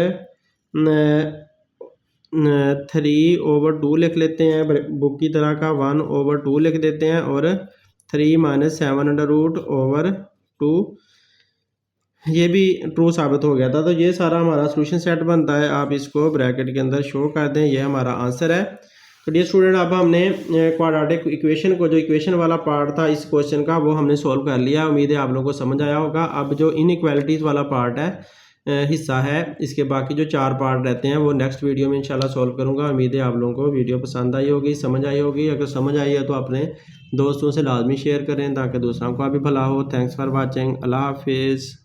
3/2 लिख लेते हैं बुक की तरह का, 1/2 लिख देते हैं, और 3 - 7/√2 ये भी ट्रू साबित हो गया था। तो ये सारा हमारा सोल्यूशन सेट बनता है। आप इसको ब्रैकेट के अंदर शो कर दें, ये हमारा आंसर है। तो डियर स्टूडेंट, अब हमने क्वाड्रेटिक इक्वेशन को, जो इक्वेशन वाला पार्ट था इस क्वेश्चन का, वो हमने सॉल्व कर लिया। उम्मीद है आप लोगों को समझ आया होगा। अब जो इनइक्वालिटीज़ वाला पार्ट है, हिस्सा है, इसके बाकी जो 4 पार्ट रहते हैं वो नेक्स्ट वीडियो में इंशाल्लाह सॉल्व करूँगा। उम्मीद है आप लोगों को वीडियो पसंद आई होगी, समझ आई होगी। अगर समझ आई है तो अपने दोस्तों से लाजमी शेयर करें ताकि दूसरों का भी भला हो। Thanks for watching. अल्लाह हाफिज़।